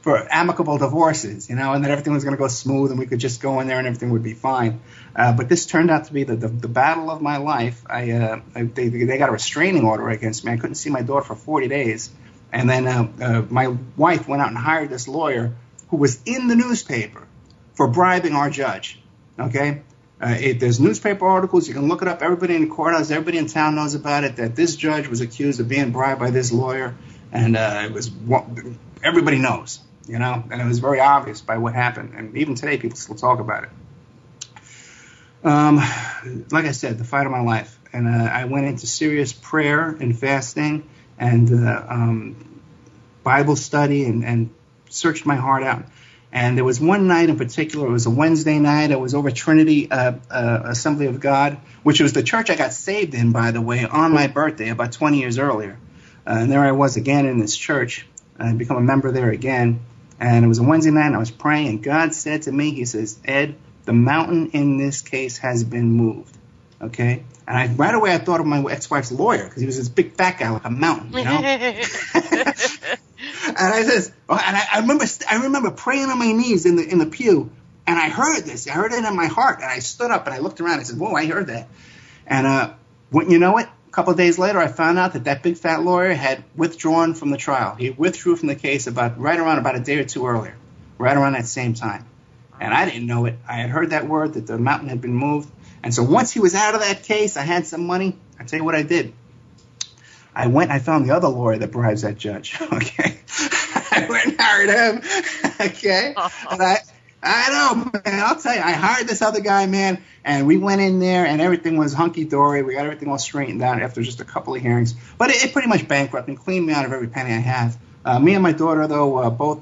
for amicable divorces, and then everything was going to go smooth and we could just go in there and everything would be fine. But this turned out to be the battle of my life. They got a restraining order against me. I couldn't see my daughter for 40 days. And then my wife went out and hired this lawyer who was in the newspaper for bribing our judge. Okay? There's newspaper articles. You can look it up. Everybody in the courthouse, everybody in town knows about it, that this judge was accused of being bribed by this lawyer. And everybody knows, and it was very obvious by what happened. And even today, people still talk about it. Like I said, the fight of my life. And I went into serious prayer and fasting and Bible study and searched my heart out. And there was one night in particular, it was a Wednesday night. I was over Trinity Assembly of God, which was the church I got saved in, by the way, on my birthday about 20 years earlier. And there I was again in this church. I had become a member there again. And it was a Wednesday night, and I was praying, and God said to me, he says, Ed, the mountain in this case has been moved. Okay? And right away I thought of my ex-wife's lawyer, because he was this big fat guy like a mountain, And I says, and I remember praying on my knees in the pew, and I heard this. I heard it in my heart, and I stood up and I looked around. I said, whoa, I heard that. And wouldn't you know it? A couple of days later, I found out that big fat lawyer had withdrawn from the trial. He withdrew from the case about a day or two earlier, right around that same time. And I didn't know it. I had heard that word that the mountain had been moved. And so once he was out of that case, I had some money. I tell you what I did. I found the other lawyer that bribes that judge. Okay, I went and hired him. Okay, and I know, man. I'll tell you, I hired this other guy, man, and we went in there, and everything was hunky-dory. We got everything all straightened out after just a couple of hearings. But it pretty much bankrupted and cleaned me out of every penny I have. Me and my daughter, though,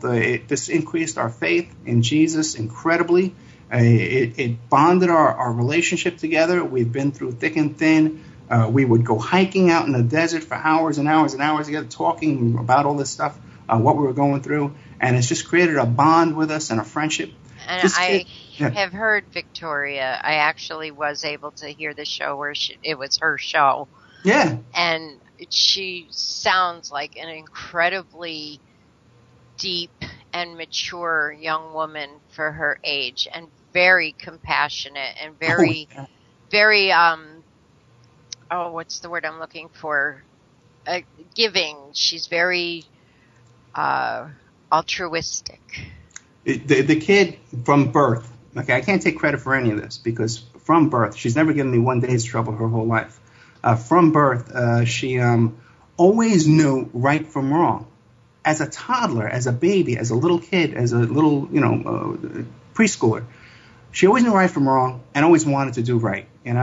this increased our faith in Jesus incredibly. It bonded our relationship together. We've been through thick and thin. We would go hiking out in the desert for hours and hours and hours together, talking about all this stuff, what we were going through. And it's just created a bond with us and a friendship. And I have heard Victoria. I actually was able to hear the show where it was her show. Yeah. And she sounds like an incredibly deep and mature young woman for her age, and very compassionate and very, what's the word I'm looking for? Giving. She's very altruistic. The kid from birth, okay, I can't take credit for any of this because from birth, she's never given me one day's trouble her whole life. From birth, she always knew right from wrong. As a toddler, as a baby, as a little kid, as a little, preschooler, she always knew right from wrong and always wanted to do right, And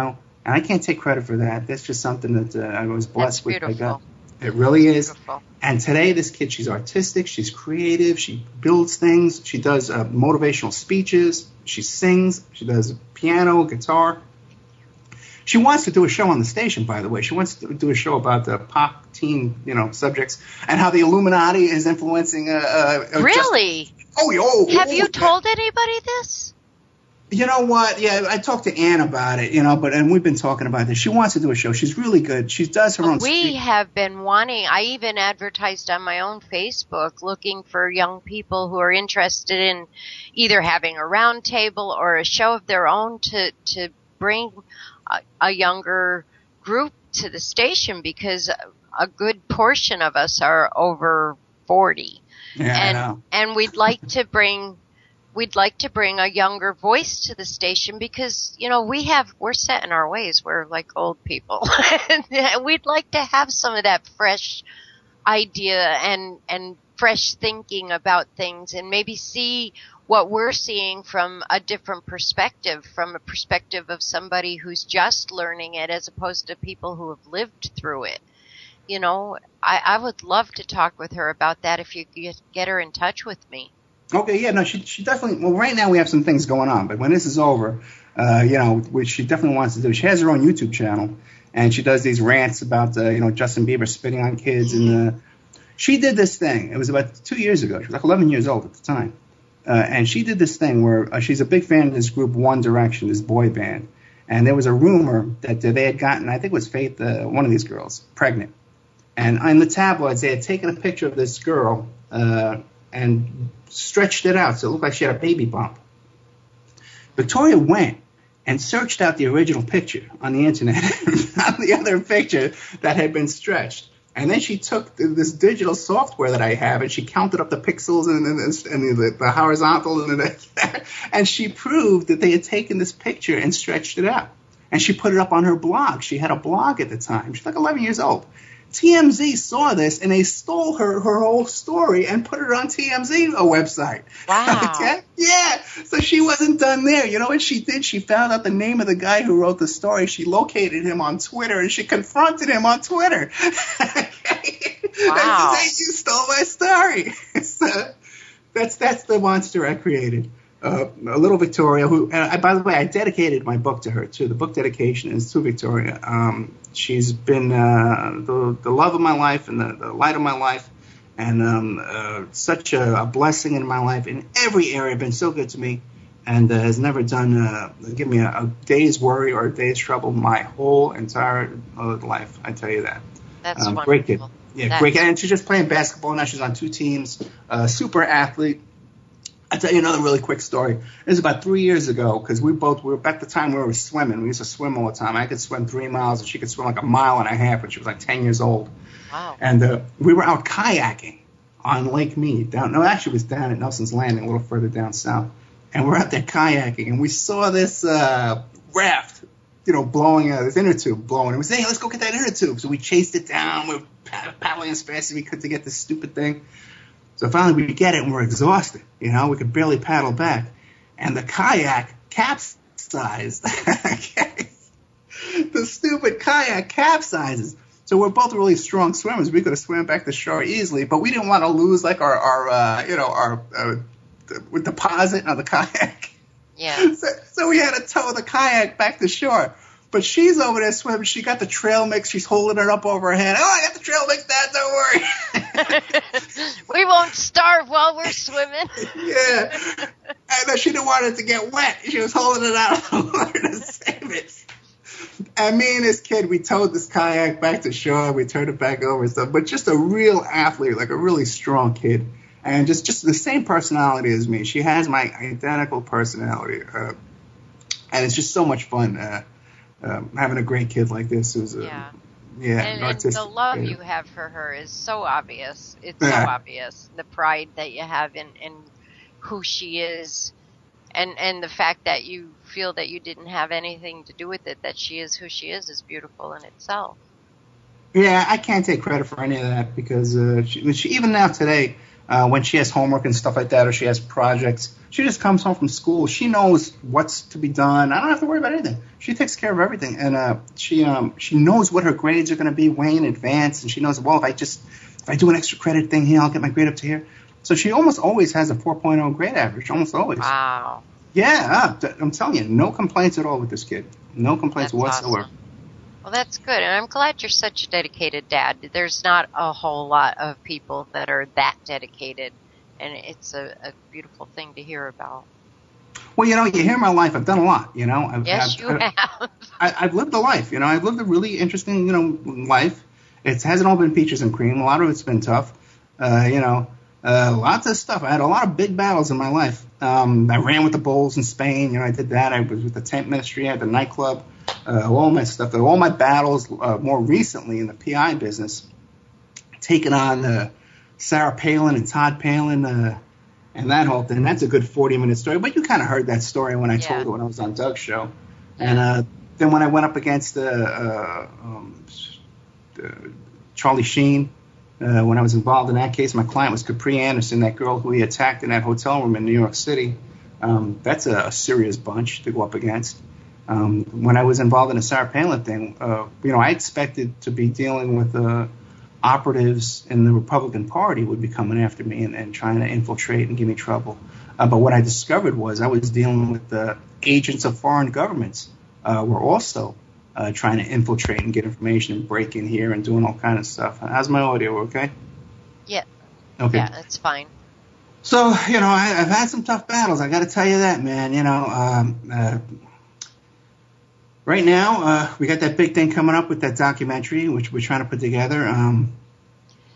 I can't take credit for that. That's just something that I was blessed with by God. It really is. Beautiful. And today, this kid, she's artistic, she's creative, she builds things, she does motivational speeches, she sings, she does piano, guitar. She wants to do a show on the station, by the way. She wants to do a show about the pop teen, subjects and how the Illuminati is influencing. Really? Have you told anybody this? You know what? Yeah, I talked to Ann about it, and we've been talking about this. She wants to do a show. She's really good. She does her own. We have been wanting. I even advertised on my own Facebook looking for young people who are interested in either having a round table or a show of their own to bring a younger group to the station, because a good portion of us are over 40. Yeah, I know. And we'd like to bring a younger voice to the station because, we're set in our ways. We're like old people. We'd like to have some of that fresh idea and fresh thinking about things, and maybe see what we're seeing from a different perspective, from a perspective of somebody who's just learning it as opposed to people who have lived through it. I would love to talk with her about that if you get her in touch with me. Okay, yeah, no, she definitely. Well, right now we have some things going on, but when this is over, which she definitely wants to do. She has her own YouTube channel, and she does these rants about, Justin Bieber spitting on kids, and she did this thing. It was about 2 years ago. She was like 11 years old at the time, and she did this thing where she's a big fan of this group One Direction, this boy band, and there was a rumor that they had gotten, I think it was Faith, one of these girls, pregnant, and in the tabloids they had taken a picture of this girl and stretched it out so it looked like she had a baby bump. Victoria went and searched out the original picture on the internet and found the other picture that had been stretched. And then she took this digital software that I have and she counted up the pixels and the horizontal and she proved that they had taken this picture and stretched it out. And she put it up on her blog. She had a blog at the time. She's like 11 years old. TMZ saw this and they stole her whole story and put it on TMZ, a website. Wow. Okay? Yeah. So she wasn't done there. You know what she did? She found out the name of the guy who wrote the story. She located him on Twitter and she confronted him on Twitter. Wow. Hey, you stole my story. So that's the monster I created. A little Victoria, who, by the way, I dedicated my book to her too. The book dedication is to Victoria. She's been the love of my life and the light of my life, and such a blessing in my life in every area. Been so good to me, and has never give me a day's worry or a day's trouble my whole entire life. I tell you that. That's wonderful. Great kid. Yeah, great kid. And she's just playing basketball now. She's on 2 teams. Super athlete. I'll tell you another really quick story. It was about 3 years ago because we were back the time we were swimming. We used to swim all the time. I could swim 3 miles and she could swim like 1.5 miles when she was like 10 years old. Wow. And we were out kayaking on Lake Mead. Actually it was down at Nelson's Landing, a little further down south. And we're out there kayaking and we saw this raft, blowing, this inner tube blowing. And we said, hey, let's go get that inner tube. So we chased it down. We were paddling as fast as we could to get this stupid thing. So finally we get it and we're exhausted. We could barely paddle back. And the kayak capsized. The stupid kayak capsizes. So we're both really strong swimmers. We could have swam back to shore easily, but we didn't want to lose like our deposit on the kayak. Yeah. So we had to tow the kayak back to shore. But she's over there swimming. She got the trail mix. She's holding it up over her head. Oh, I got the trail mix, Dad. Don't worry. We won't starve while we're swimming. Yeah. And she didn't want it to get wet. She was holding it out of the water to save it. And me and this kid, we towed this kayak back to shore. We turned it back over and stuff. But just a real athlete, like a really strong kid. And just the same personality as me. She has my identical personality. And it's just so much fun. Having a great kid like this is, and artistic. the love you have for her is so obvious. It's so obvious. The pride that you have in who she is, and the fact that you feel that you didn't have anything to do with it, that she is who she is beautiful in itself. Yeah, I can't take credit for any of that because she even now today, when she has homework and stuff like that, or she has projects, she just comes home from school. She knows what's to be done. I don't have to worry about anything. She takes care of everything, and she knows what her grades are going to be way in advance, and she knows, well, if I do an extra credit thing here, I'll get my grade up to here. So she almost always has a 4.0 grade average, almost always. Wow. Yeah, I'm telling you, no complaints at all with this kid. No complaints whatsoever. Awesome. Well, that's good, and I'm glad you're such a dedicated dad. There's not a whole lot of people that are that dedicated, and it's a beautiful thing to hear about. Well, you hear my life. I've done a lot, Yes, you have. I've lived a life, I've lived a really interesting, life. It hasn't all been peaches and cream. A lot of it's been tough, lots of stuff. I had a lot of big battles in my life. I ran with the Bulls in Spain. I did that. I was with the tent ministry. I had the nightclub. All my stuff. All my battles more recently in the PI business, taking on Sarah Palin and Todd Palin and that whole thing. That's a good 40-minute story. But you kind of heard that story when I told it when I was on Doug's show. And then when I went up against Charlie Sheen, when I was involved in that case, my client was Capri Anderson, that girl who he attacked in that hotel room in New York City. That's a serious bunch to go up against. When I was involved in the Sarah Palin thing, I expected to be dealing with operatives in the Republican Party would be coming after me and trying to infiltrate and give me trouble. But what I discovered was I was dealing with the agents of foreign governments were also trying to infiltrate and get information and break in here and doing all kind of stuff. How's my audio? Okay? Yeah. Okay. Yeah, that's fine. So, I've had some tough battles. I got to tell you that, man. Right now, we got that big thing coming up with that documentary, which we're trying to put together.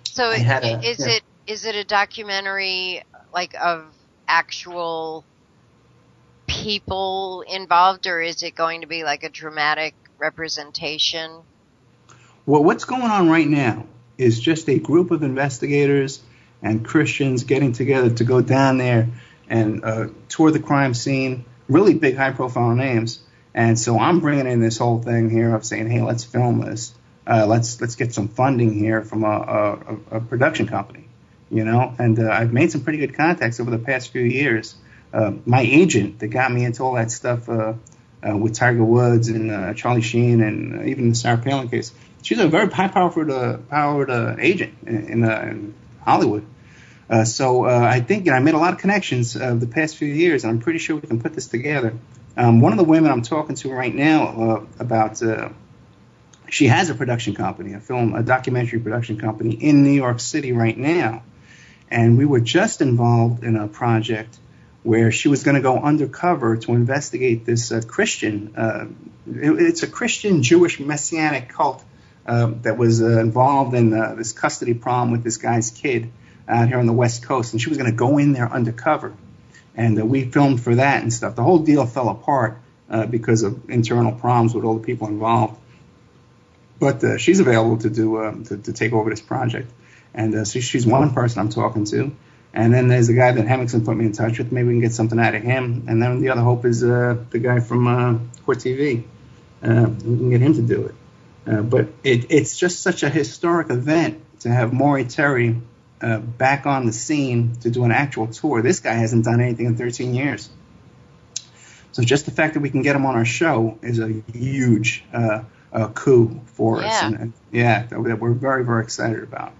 So is it a documentary like of actual people involved, or is it going to be like a dramatic representation? Well, what's going on right now is just a group of investigators and Christians getting together to go down there and tour the crime scene, really big high-profile names. And so I'm bringing in this whole thing here of saying, hey, let's film this. Let's get some funding here from a production company, And I've made some pretty good contacts over the past few years. My agent that got me into all that stuff with Tiger Woods and Charlie Sheen and even the Sarah Palin case, she's a very high-powered agent in Hollywood. So I think I made a lot of connections the past few years, and I'm pretty sure we can put this together. One of the women I'm talking to right now about, she has a production company, a documentary production company in New York City right now. And we were just involved in a project where she was going to go undercover to investigate this Christian. It's a Christian Jewish messianic cult that was involved in this custody problem with this guy's kid out here on the West Coast. And she was going to go in there undercover. And we filmed for that and stuff. The whole deal fell apart because of internal problems with all the people involved. But she's available to do to take over this project. And so she's one person I'm talking to. And then there's the guy that Hemmingson put me in touch with. Maybe we can get something out of him. And then the other hope is the guy from Court TV. We can get him to do it. But it's just such a historic event to have Maury Terry back on the scene to do an actual tour. This guy hasn't done anything in 13 years. So just the fact that we can get him on our show is a huge coup for us. And that we're very, very excited about.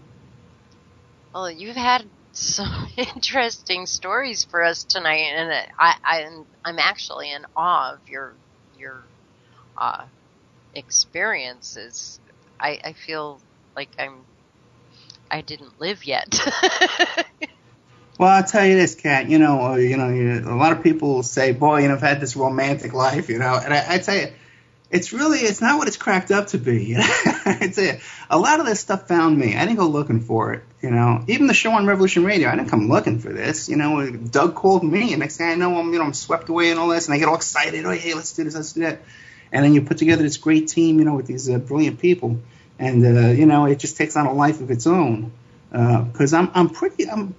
Well, you've had some interesting stories for us tonight, and I'm actually in awe of your experiences, I feel like I didn't live yet. Well, I'll tell you this, Catt. A lot of people say, "Boy, I've had this romantic life," and I tell you, it's not what it's cracked up to be. I tell you, a lot of this stuff found me. I didn't go looking for it. Even the show on Revolution Radio, I didn't come looking for this. Doug called me, and next thing I know, I'm swept away and all this, and I get all excited. Oh, hey, let's do this, let's do that, and then you put together this great team, with these brilliant people, and it just takes on a life of its own. Because I'm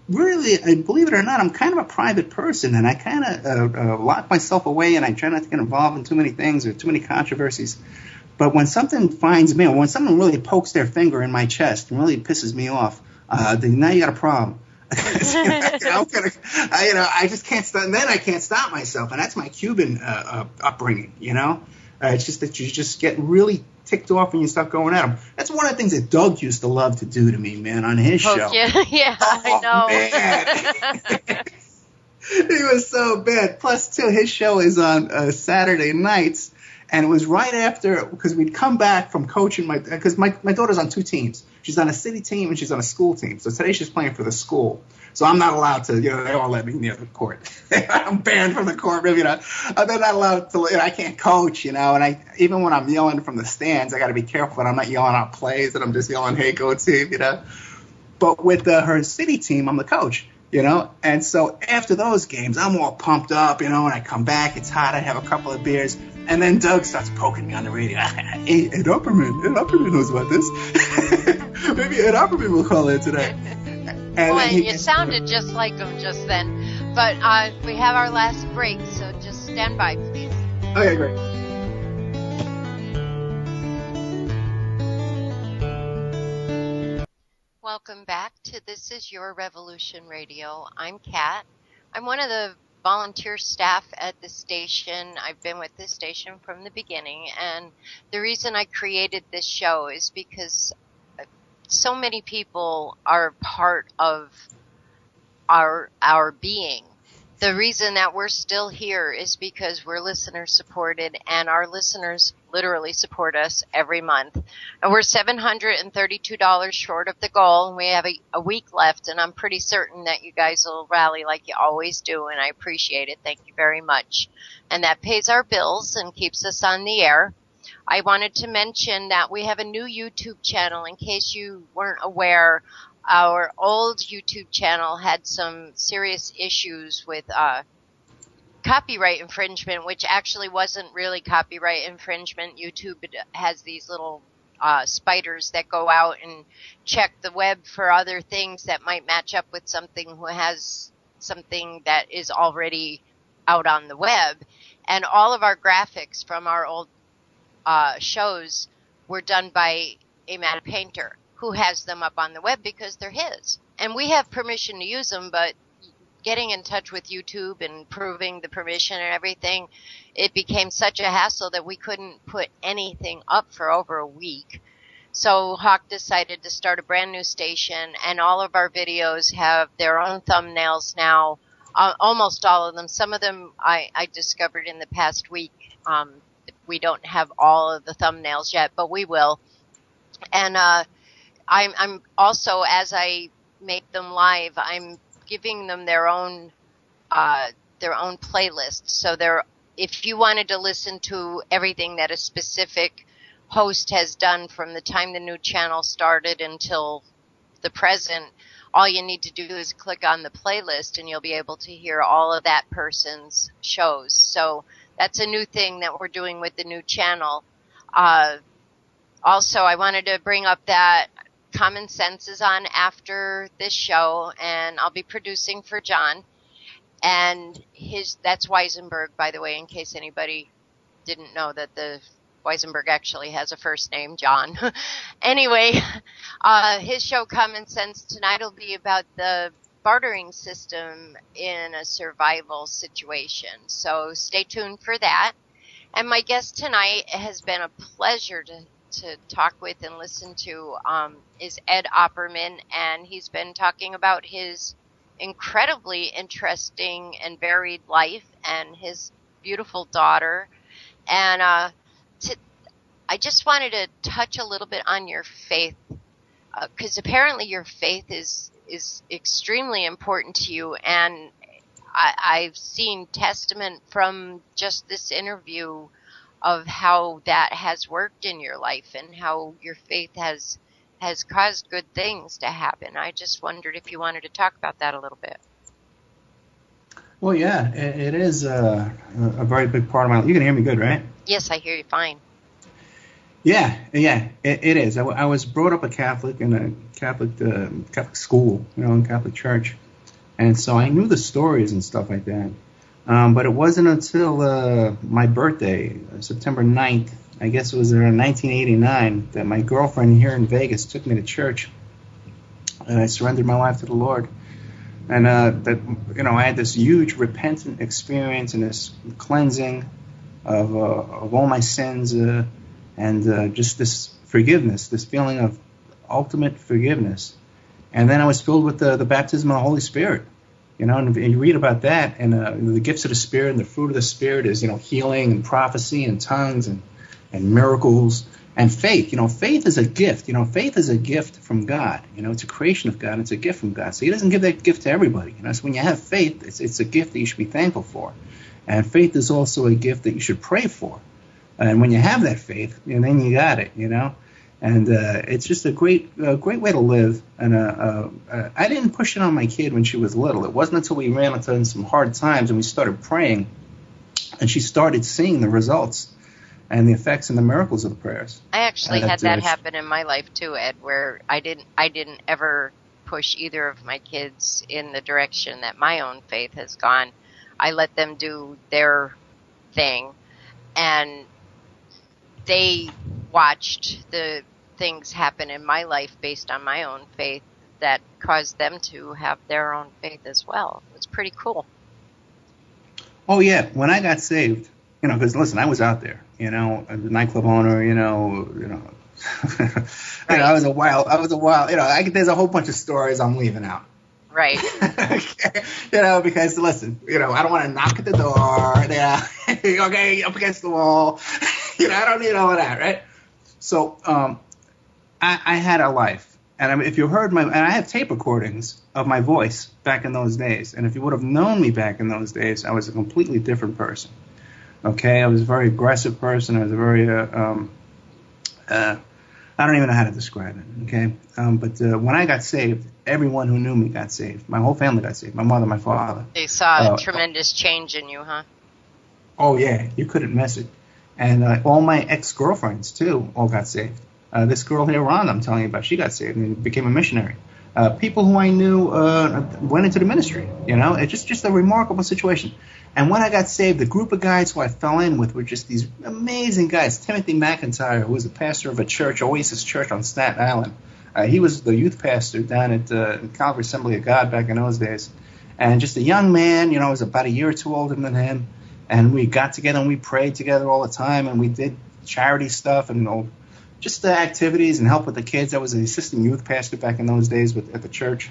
really, believe it or not, I'm kind of a private person, and I kind of lock myself away, and I try not to get involved in too many things or too many controversies. But when something finds me, or when someone really pokes their finger in my chest and really pisses me off, then now you got a problem. I just can't stop. And then I can't stop myself, and that's my Cuban upbringing. It's just that you just get really ticked off when you start going at him. That's one of the things that Doug used to love to do to me, man, on his show. Yeah, I know. Man. He was so bad. Plus, too, his show is on Saturday nights, and it was right after, because we'd come back from coaching because my daughter's on two teams. She's on a city team and she's on a school team. So today she's playing for the school. So I'm not allowed to, they all let me near the court. I'm banned from the court. I'm not allowed to, I can't coach, and even when I'm yelling from the stands, I got to be careful that I'm not yelling out plays, that I'm just yelling, hey, go team, But with her city team, I'm the coach, And so after those games, I'm all pumped up, and I come back, it's hot, I have a couple of beers, and then Doug starts poking me on the radio. Hey, Ed Opperman knows about this. Maybe Ed Opperman will call in today. And you sounded just like him just then. But we have our last break, so just stand by, please. Okay, great. Welcome back to This Is Your Revolution Radio. I'm Catt. I'm one of the volunteer staff at the station. I've been with this station from the beginning, and the reason I created this show is because so many people are part of our being. The reason that we're still here is because we're listener supported, and our listeners literally support us every month. And we're $732 short of the goal, and we have a week left, and I'm pretty certain that you guys will rally like you always do, and I appreciate it. Thank you very much. And that pays our bills and keeps us on the air. I wanted to mention that we have a new YouTube channel. In case you weren't aware, our old YouTube channel had some serious issues with copyright infringement, which actually wasn't really copyright infringement. YouTube has these little spiders that go out and check the web for other things that might match up with something who has something that is already out on the web. And all of our graphics from our old shows were done by a matte painter who has them up on the web because they're his. And we have permission to use them, but getting in touch with YouTube and proving the permission and everything, it became such a hassle that we couldn't put anything up for over a week. So Hawk decided to start a brand new station, and all of our videos have their own thumbnails now, almost all of them. Some of them I discovered in the past week. We don't have all of the thumbnails yet, but we will. And I'm also, as I make them live, I'm giving them their own playlist. So if you wanted to listen to everything that a specific host has done from the time the new channel started until the present, all you need to do is click on the playlist and you'll be able to hear all of that person's shows. So that's a new thing that we're doing with the new channel. Also, I wanted to bring up that Common Sense is on after this show, and I'll be producing for John. And that's Weisenberg, by the way, in case anybody didn't know that the Weisenberg actually has a first name, John. Anyway, his show Common Sense tonight will be about the bartering system in a survival situation. So stay tuned for that. And my guest tonight has been a pleasure to talk with and listen to is Ed Opperman, and he's been talking about his incredibly interesting and varied life and his beautiful daughter. And I just wanted to touch a little bit on your faith, because apparently your faith is extremely important to you, and I've seen testament from just this interview of how that has worked in your life and how your faith has caused good things to happen. I just wondered if you wanted to talk about that a little bit. Well, yeah, it is a very big part of my life. You can hear me good, right? Yes, I hear you fine. Yeah, it is. I was brought up a Catholic in a Catholic school, in Catholic church, and so I knew the stories and stuff like that. But it wasn't until my birthday, September 9th, I guess it was around 1989, that my girlfriend here in Vegas took me to church, and I surrendered my life to the Lord. And I had this huge repentant experience and this cleansing of all my sins, and just this forgiveness, this feeling of ultimate forgiveness. And then I was filled with the baptism of the Holy Spirit. And you read about that, and the gifts of the Spirit and the fruit of the Spirit is, healing and prophecy and tongues and miracles and faith. Faith is a gift. Faith is a gift from God. It's a creation of God. It's a gift from God. So He doesn't give that gift to everybody. So when you have faith, it's a gift that you should be thankful for. And faith is also a gift that you should pray for. And when you have that faith, then you got it. And it's just a great way to live. And I didn't push it on my kid when she was little. It wasn't until we ran into some hard times and we started praying, and she started seeing the results and the effects and the miracles of the prayers. I actually had that happen in my life too, Ed, where I didn't ever push either of my kids in the direction that my own faith has gone. I let them do their thing, and they watched the things happen in my life based on my own faith that caused them to have their own faith as well. It was pretty cool. Oh yeah, when I got saved, because listen, I was out there, a nightclub owner, Right. I was a wild, there's a whole bunch of stories I'm leaving out. Right. Because listen, I don't want to knock at the door, okay, up against the wall, I don't need all of that, right? So, I had a life, and if you heard and I have tape recordings of my voice back in those days, and if you would have known me back in those days, I was a completely different person. Okay, I was a very aggressive person. I was a very, I don't even know how to describe it. Okay, but when I got saved, everyone who knew me got saved. My whole family got saved. My mother, my father. They saw a tremendous change in you, huh? Oh yeah, you couldn't miss it. And all my ex-girlfriends too all got saved. This girl here, Rhonda, I'm telling you about, she got saved and became a missionary. People who I knew went into the ministry. It's just a remarkable situation. And when I got saved, the group of guys who I fell in with were just these amazing guys. Timothy McIntyre, who was a pastor of a church, Oasis Church on Staten Island. He was the youth pastor down at Calvary Assembly of God back in those days. And just a young man, I was about a year or two older than him. And we got together and we prayed together all the time, and we did charity stuff and just the activities and help with the kids. I was an assistant youth pastor back in those days at the church,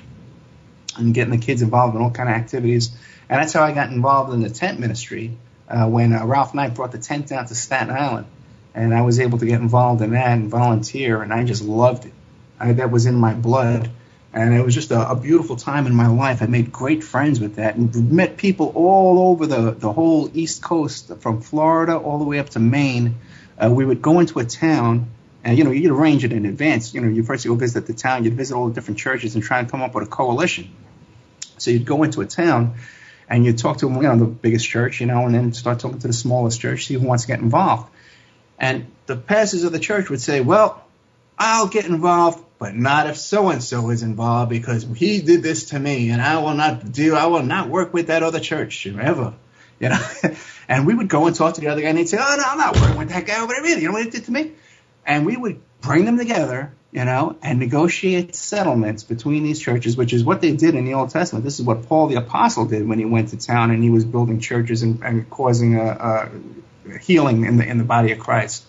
and getting the kids involved in all kind of activities. And that's how I got involved in the tent ministry when Ralph Knight brought the tent down to Staten Island. And I was able to get involved in that and volunteer, and I just loved it. That was in my blood. And it was just a beautiful time in my life. I made great friends with that and met people all over the whole East Coast, from Florida all the way up to Maine. We would go into a town, and, you'd arrange it in advance. You first go visit the town, you'd visit all the different churches and try and come up with a coalition. So you'd go into a town, and you'd talk to the biggest church, and then start talking to the smallest church, see who wants to get involved. And the pastors of the church would say, well, I'll get involved, but not if so-and-so is involved, because he did this to me, and I will not work with that other church ever, And we would go and talk to the other guy, and he'd say, oh, no, I'm not working with that guy over there either. You know what he did to me? And we would bring them together, and negotiate settlements between these churches, which is what they did in the Old Testament. This is what Paul the Apostle did when he went to town and he was building churches and causing a healing in the body of Christ.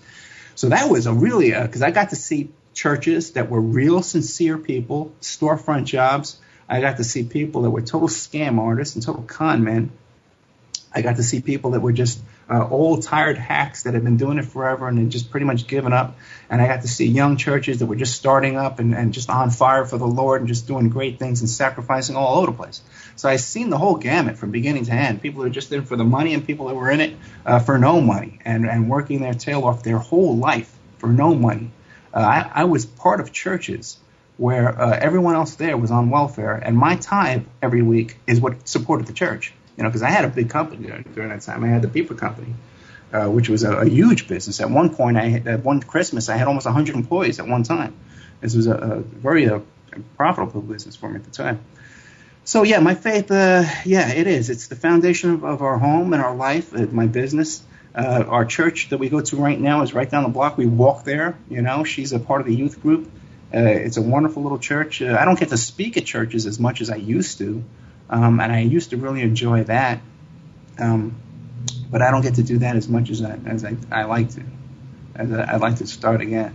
So that was because I got to see churches that were real sincere people, storefront jobs. I got to see people that were total scam artists and total con men. I got to see people that were just old, tired hacks that had been doing it forever and had just pretty much given up. And I got to see young churches that were just starting up and just on fire for the Lord and just doing great things and sacrificing all over the place. So I've seen the whole gamut from beginning to end. People who are just in for the money and people that were in it for no money and working their tail off their whole life for no money. I was part of churches where everyone else there was on welfare, and my tithe every week is what supported the church. Because I had a big company during that time. I had the Beeper Company, which was a huge business. At one point, at one Christmas, I had almost 100 employees at one time. This was a very profitable business for me at the time. So, yeah, my faith, it is. It's the foundation of our home and our life, my business. Our church that we go to right now is right down the block. We walk there. She's a part of the youth group. It's a wonderful little church. I don't get to speak at churches as much as I used to. And I used to really enjoy that, but I don't get to do that as much as I like to. I'd like to start again.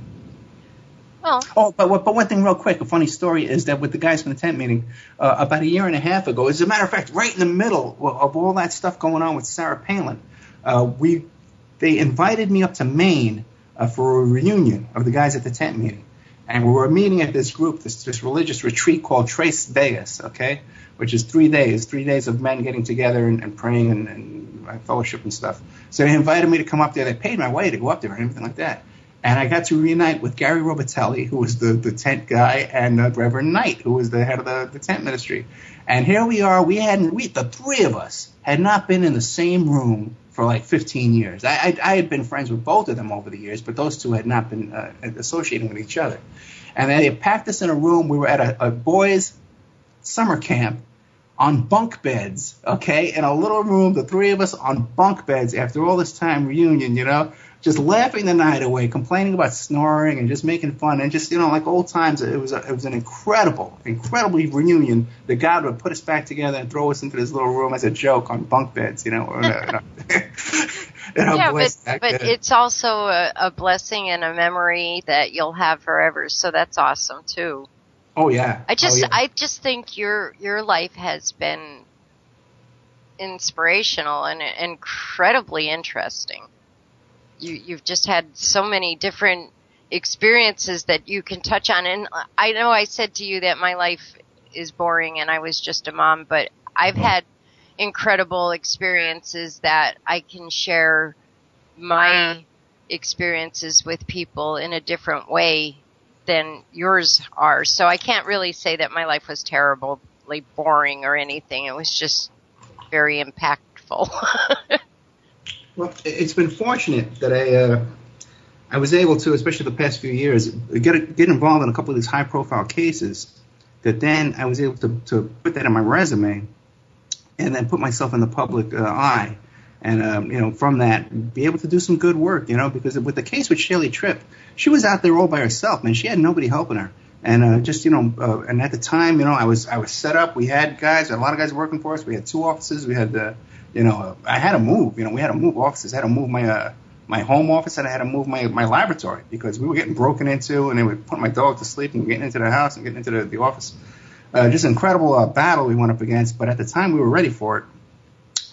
Oh, but one thing real quick, a funny story is that with the guys from the tent meeting, about a year and a half ago, as a matter of fact, right in the middle of all that stuff going on with Sarah Palin, they invited me up to Maine for a reunion of the guys at the tent meeting. And we were meeting at this group, this religious retreat called Tres Vegas, okay, which is 3 days of men getting together and praying and fellowship and stuff. So they invited me to come up there. They paid my way to go up there and everything like that. And I got to reunite with Gary Robitelli, who was the tent guy, and Reverend Knight, who was the head of the tent ministry. And here we are. The three of us had not been in the same room for like 15 years. I had been friends with both of them over the years, but those two had not been associating with each other. And they packed us in a room. We were at a boys' summer camp on bunk beds, okay, in a little room, the three of us on bunk beds after all this time reunion, just laughing the night away, complaining about snoring and just making fun and just, like old times. It was an incredible reunion that God would put us back together and throw us into this little room as a joke on bunk beds, Yeah, but it's also a blessing and a memory that you'll have forever. So that's awesome too. Oh yeah. I just think your life has been inspirational and incredibly interesting. You've just had so many different experiences that you can touch on. And I know I said to you that my life is boring and I was just a mom, but I've had incredible experiences that I can share my experiences with people in a different way than yours are. So I can't really say that my life was terribly boring or anything. It was just very impactful. Well, it's been fortunate that I was able to, especially the past few years, get involved in a couple of these high-profile cases that then I was able to put that in my resume and then put myself in the public eye. And, from that, be able to do some good work, because with the case with Shirley Tripp, she was out there all by herself, man. She had nobody helping her. And and at the time, I was set up. We had a lot of guys working for us. We had 2 offices. We had, I had to move. We had to move offices. I had to move my home office, and I had to move my laboratory because we were getting broken into, and they would put my dog to sleep and getting into the house and getting into the office. Just an incredible battle we went up against. But at the time, we were ready for it.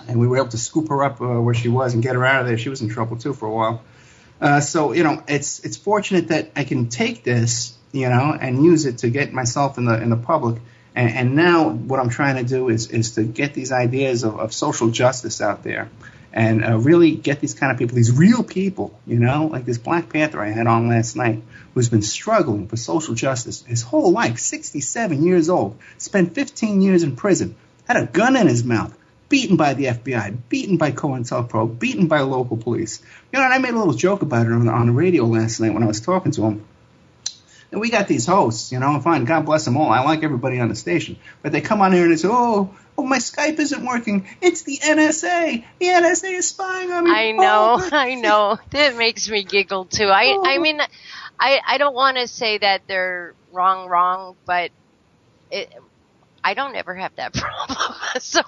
And we were able to scoop her up where she was and get her out of there. She was in trouble, too, for a while. So, it's fortunate that I can take this, and use it to get myself in the public. And now what I'm trying to do is to get these ideas of social justice out there and really get these kind of people, these real people, like this Black Panther I had on last night who's been struggling for social justice his whole life, 67 years old, spent 15 years in prison, had a gun in his mouth, beaten by the FBI, beaten by COINTELPRO, beaten by local police. And I made a little joke about it on the radio last night when I was talking to him. And we got these hosts, fine, God bless them all. I like everybody on the station. But they come on here and they say, oh, my Skype isn't working. It's the NSA. The NSA is spying on me. I know. That makes me giggle, too. I mean, I don't want to say that they're wrong, but I don't ever have that problem. So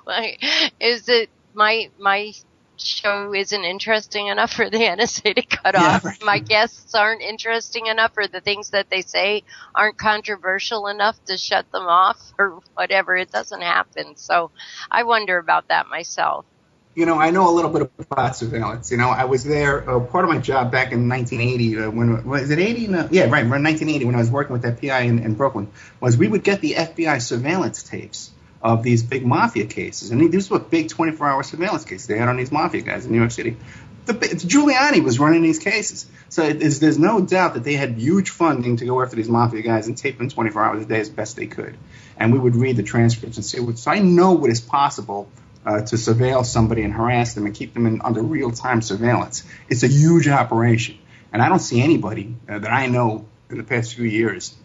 is it my show isn't interesting enough for the NSA to cut off? Right. My guests aren't interesting enough, or the things that they say aren't controversial enough to shut them off, or whatever. It doesn't happen. So I wonder about that myself. I know a little bit about surveillance. I was there. Part of my job back in 1980, when was it 80? No, yeah, right. Around 1980, when I was working with that PI in Brooklyn, was we would get the FBI surveillance tapes of these big mafia cases, and these were big 24-hour surveillance cases they had on these mafia guys in New York City. Giuliani was running these cases, so there's no doubt that they had huge funding to go after these mafia guys and tape them 24 hours a day as best they could. And we would read the transcripts and see so I know what is possible. To surveil somebody and harass them and keep them under real-time surveillance. It's a huge operation. And I don't see anybody that I know in the past few years,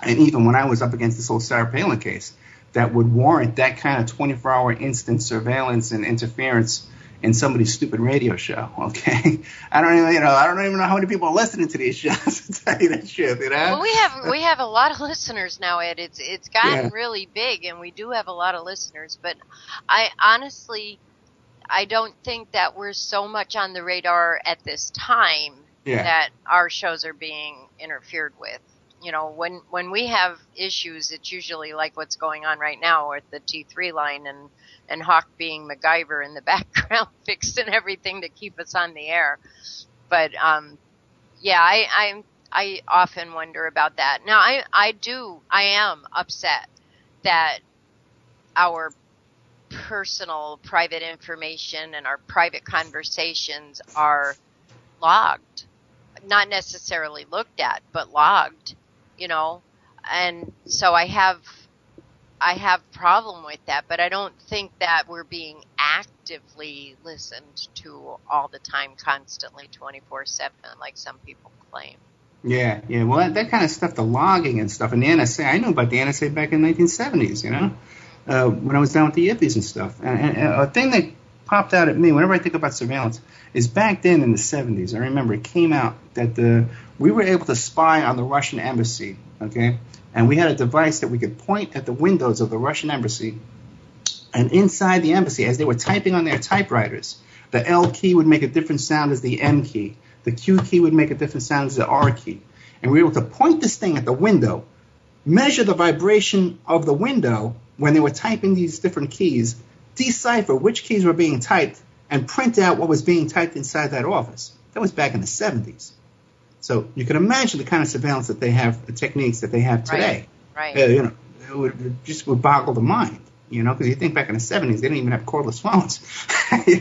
and even when I was up against this whole Sarah Palin case, that would warrant that kind of 24-hour instant surveillance and interference in somebody's stupid radio show. Okay, I don't even know how many people are listening to these shows. To tell you that shit, Well, we have a lot of listeners now, Ed. It's gotten really big, and we do have a lot of listeners. But I honestly don't think that we're so much on the radar at this time that our shows are being interfered with. When we have issues, it's usually like what's going on right now with the T3 line and Hawk being MacGyver in the background fixing everything to keep us on the air. But I often wonder about that. Now I am upset that our personal private information and our private conversations are logged, not necessarily looked at, but logged. And so I have problem with that, but I don't think that we're being actively listened to all the time, constantly, 24/7, like some people claim. Yeah. Well, that kind of stuff, the logging and stuff, and the NSA. I knew about the NSA back in the 1970s. When I was down with the Yippies and stuff. And a thing that popped out at me whenever I think about surveillance is back then in the 70s. I remember it came out that we were able to spy on the Russian embassy, okay? And we had a device that we could point at the windows of the Russian embassy, and inside the embassy, as they were typing on their typewriters, the L key would make a different sound as the M key. The Q key would make a different sound as the R key. And we were able to point this thing at the window, measure the vibration of the window when they were typing these different keys, decipher which keys were being typed, and print out what was being typed inside that office. That was back in the 70s. So you can imagine the kind of surveillance that they have, the techniques that they have today. Right. It would boggle the mind, because you think back in the 70s, they didn't even have cordless phones,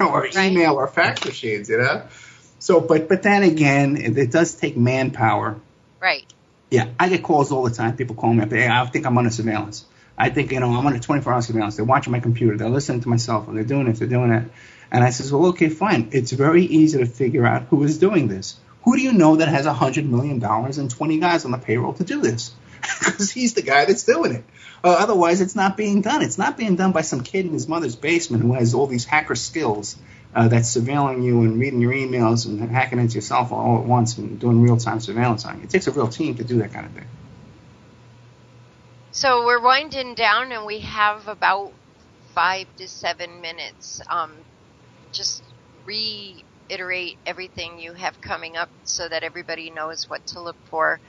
or email or fax machines, So, but then again, it does take manpower. Right. Yeah, I get calls all the time. People call me up. Hey, I think I'm under surveillance. I think, I'm under 24-hour surveillance. They're watching my computer. They're listening to my cell phone. They're doing it. They're doing that. And I says, well, okay, fine. It's very easy to figure out who is doing this. Who do you know that has $100 million and 20 guys on the payroll to do this? Because he's the guy that's doing it. Otherwise, it's not being done. It's not being done by some kid in his mother's basement who has all these hacker skills that's surveilling you and reading your emails and hacking into your cell phone all at once and doing real-time surveillance on you. It takes a real team to do that kind of thing. So we're winding down, and we have about 5 to 7 minutes. Just reiterate everything you have coming up so that everybody knows what to look for.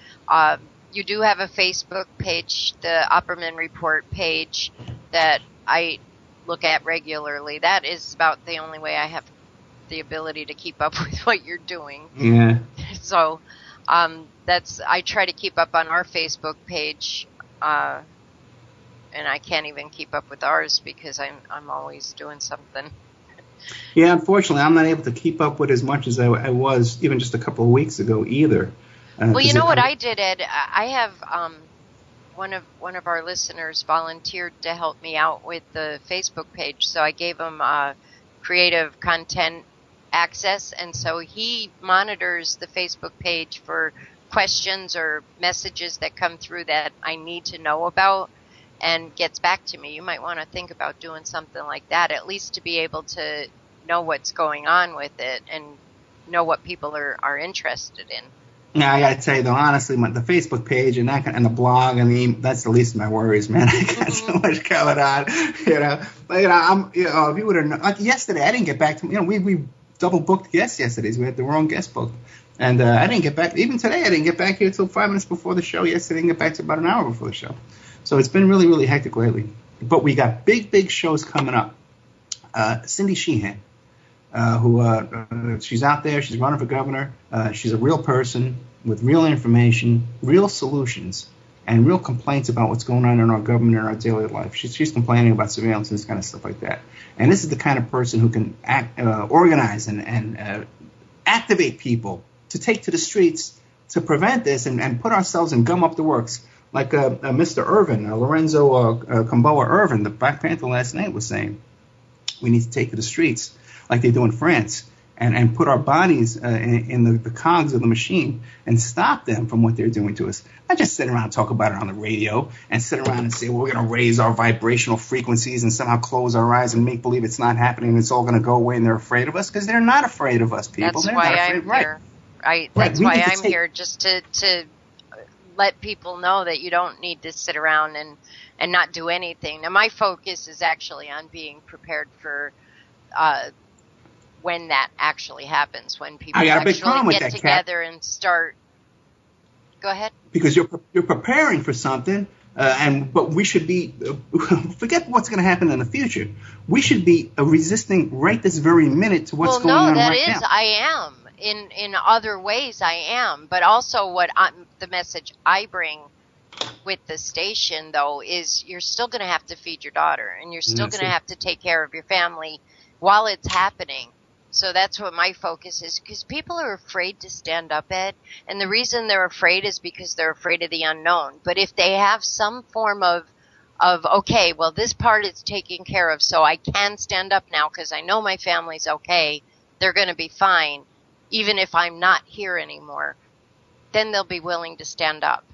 You do have a Facebook page, the Opperman Report page, that I look at regularly. That is about the only way I have the ability to keep up with what you're doing. Yeah. So I try to keep up on our Facebook page. And I can't even keep up with ours because I'm always doing something. Yeah, unfortunately, I'm not able to keep up with as much as I was even just a couple of weeks ago either. Well, you know what I did, Ed? I have one of our listeners volunteered to help me out with the Facebook page, so I gave him creative content access, and so he monitors the Facebook page for questions or messages that come through that I need to know about and gets back to me. You might want to think about doing something like that, at least to be able to know what's going on with it and know what people are interested in. Yeah, I gotta tell you though, honestly, the Facebook page and the blog and that's the least of my worries, man. I got so much going on, if you would have, like yesterday, I didn't get back to, we double booked guests yesterday. We had the wrong guest booked. And I didn't get back, even today, I didn't get back here until 5 minutes before the show. Yesterday, I didn't get back to about an hour before the show. So it's been really, really hectic lately. But we got big shows coming up. Cindy Sheehan, who she's out there. She's running for governor. She's a real person with real information, real solutions, and real complaints about what's going on in our government and our daily life. She's complaining about surveillance and this kind of stuff like that. And this is the kind of person who can organize and activate people to take to the streets to prevent this and put ourselves and gum up the works. Like Mr. Irvin, Lorenzo Camboa Irvin, the Black Panther last night, was saying, we need to take to the streets like they do in France and put our bodies in the cogs of the machine and stop them from what they're doing to us. Not just sit around and talk about it on the radio and sit around and say, well, we're going to raise our vibrational frequencies and somehow close our eyes and make believe it's not happening and it's all going to go away and they're afraid of us, because they're not afraid of us, people. That's they're why not afraid. I'm here. That's why I'm here, just to let people know that you don't need to sit around and not do anything. Now, my focus is actually on being prepared for when that actually happens, when people actually get together and start. Go ahead. Because you're preparing for something, but we should be forget what's going to happen in the future. We should be resisting right this very minute to what's going on right now. Well, no, that is, I am. In other ways, I am. But also the message I bring with the station, though, is you're still going to have to feed your daughter, and you're still going to have to take care of your family while it's happening. So that's what my focus is, because people are afraid to stand up, Ed, and the reason they're afraid is because they're afraid of the unknown. But if they have some form of okay, well, this part is taken care of, so I can stand up now because I know my family's okay, they're going to be fine, even if I'm not here anymore, then they'll be willing to stand up.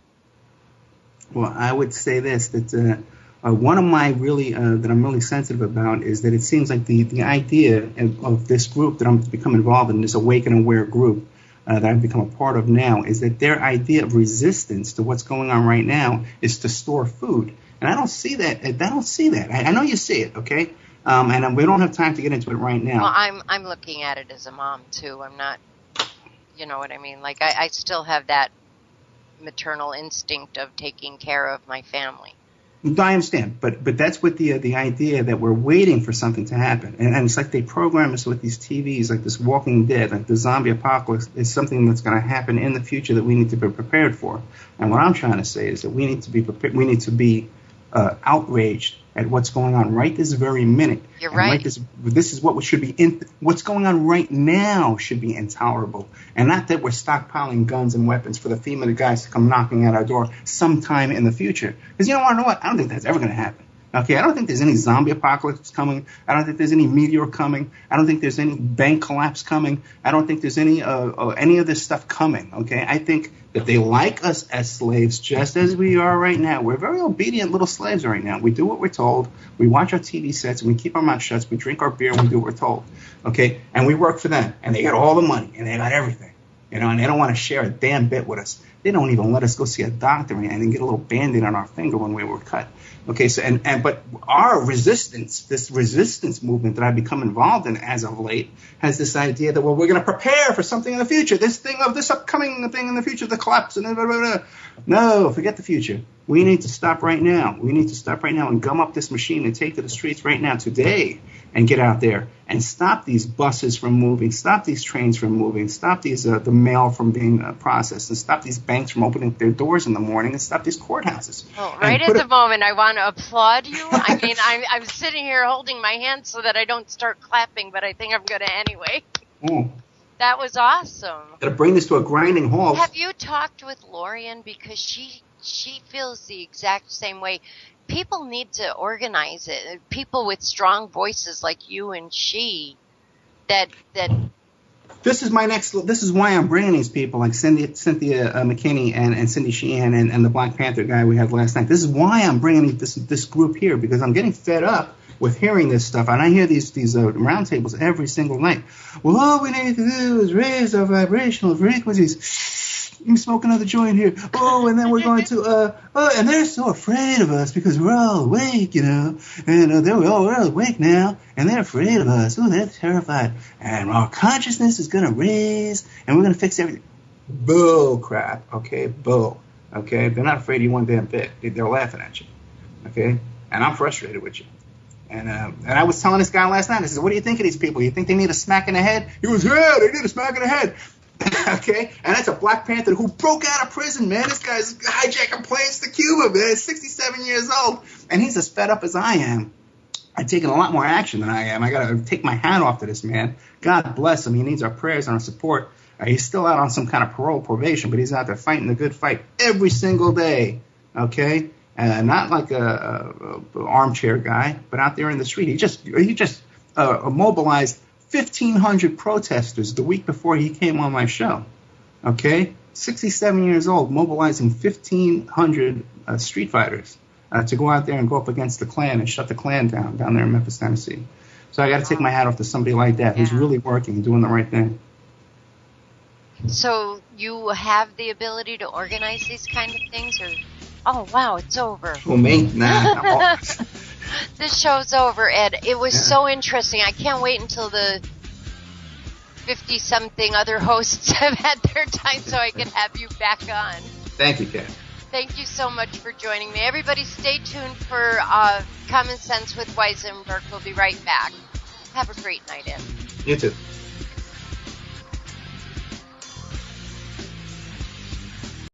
Well, I would say this, that one of my really that I'm really sensitive about is that it seems like the idea of this group that I'm become involved in, this Awake and Aware group that I've become a part of now, is that their idea of resistance to what's going on right now is to store food. And I don't see that. I know you see it, okay? And we don't have time to get into it right now. Well, I'm looking at it as a mom, too. I'm not, you know what I mean? Like, I still have that maternal instinct of taking care of my family. I understand, but that's what the idea that we're waiting for something to happen, and it's like they program us with these TVs, like this Walking Dead, like the zombie apocalypse is something that's going to happen in the future that we need to be prepared for. And what I'm trying to say is that we need to be prepared. We need to be outraged at what's going on right this very minute. You're right. This is what should be what's going on right now should be intolerable, and not that we're stockpiling guns and weapons for the FEMA guys to come knocking at our door sometime in the future. Because you don't want to know what? I don't think that's ever going to happen. Okay, I don't think there's any zombie apocalypse coming. I don't think there's any meteor coming. I don't think there's any bank collapse coming. I don't think there's any of this stuff coming. Okay, I think that they like us as slaves just as we are right now. We're very obedient little slaves right now. We do what we're told. We watch our TV sets and we keep our mouth shut. We drink our beer and we do what we're told. Okay, and we work for them, and they got all the money and they got everything. You know, and they don't want to share a damn bit with us. They don't even let us go see a doctor and then get a little Band-Aid on our finger when we were cut. Okay, so but our resistance, this resistance movement that I've become involved in as of late, has this idea that, well, we're going to prepare for something in the future, this upcoming thing in the future, the collapse, and blah, blah, blah. No, forget the future. We need to stop right now. We need to stop right now and gum up this machine and take to the streets right now, today, and get out there and stop these buses from moving, stop these trains from moving, stop these the mail from being processed, and stop these banks from opening their doors in the morning, and stop these courthouses. Well, right at the moment, I want to applaud you. I mean, I'm sitting here holding my hands so that I don't start clapping, but I think I'm going to anyway. Oh. That was awesome. Got to bring this to a grinding halt. Have you talked with Lorian? Because she feels the exact same way. People need to organize it. People with strong voices like you and she. That. This is why I'm bringing these people like Cynthia McKinney and Cindy Sheehan and the Black Panther guy we had last night. This is why I'm bringing this group here, because I'm getting fed up with hearing this stuff, and I hear these roundtables every single night. Well, all we need to do is raise our vibrational frequencies. You can smoke another joint here. Oh, and then we're going to and they're so afraid of us because we're all awake, you know, and we're all awake now, and they're afraid of us. Oh, they're terrified, and our consciousness is going to raise, and we're going to fix everything. Bull crap, okay, bull, okay. They're not afraid of you one damn bit. They're laughing at you, okay, and I'm frustrated with you. And I was telling this guy last night, I said, what do you think of these people? You think they need a smack in the head? He goes, yeah, they need a smack in the head. Okay? And that's a Black Panther who broke out of prison, man. This guy's hijacking planes to Cuba, man. He's 67 years old. And he's as fed up as I am. I've taken a lot more action than I am. I got to take my hat off to this man. God bless him. He needs our prayers and our support. He's still out on some kind of parole probation, but he's out there fighting the good fight every single day. Okay? Not like a armchair guy, but out there in the street. He just mobilized 1,500 protesters the week before he came on my show. Okay? 67 years old, mobilizing 1,500 street fighters to go out there and go up against the Klan and shut the Klan down there in Memphis, Tennessee. So I got to take my hat off to somebody like that who's really working and doing the right thing. So you have the ability to organize these kind of things, or oh wow, it's over. Well, me? Nah. This show's over, Ed. It was so interesting. I can't wait until the 50-something other hosts have had their time so I can have you back on. Thank you, Catt. Thank you so much for joining me. Everybody stay tuned for Common Sense with Weisenberg. We'll be right back. Have a great night, Ed. You too.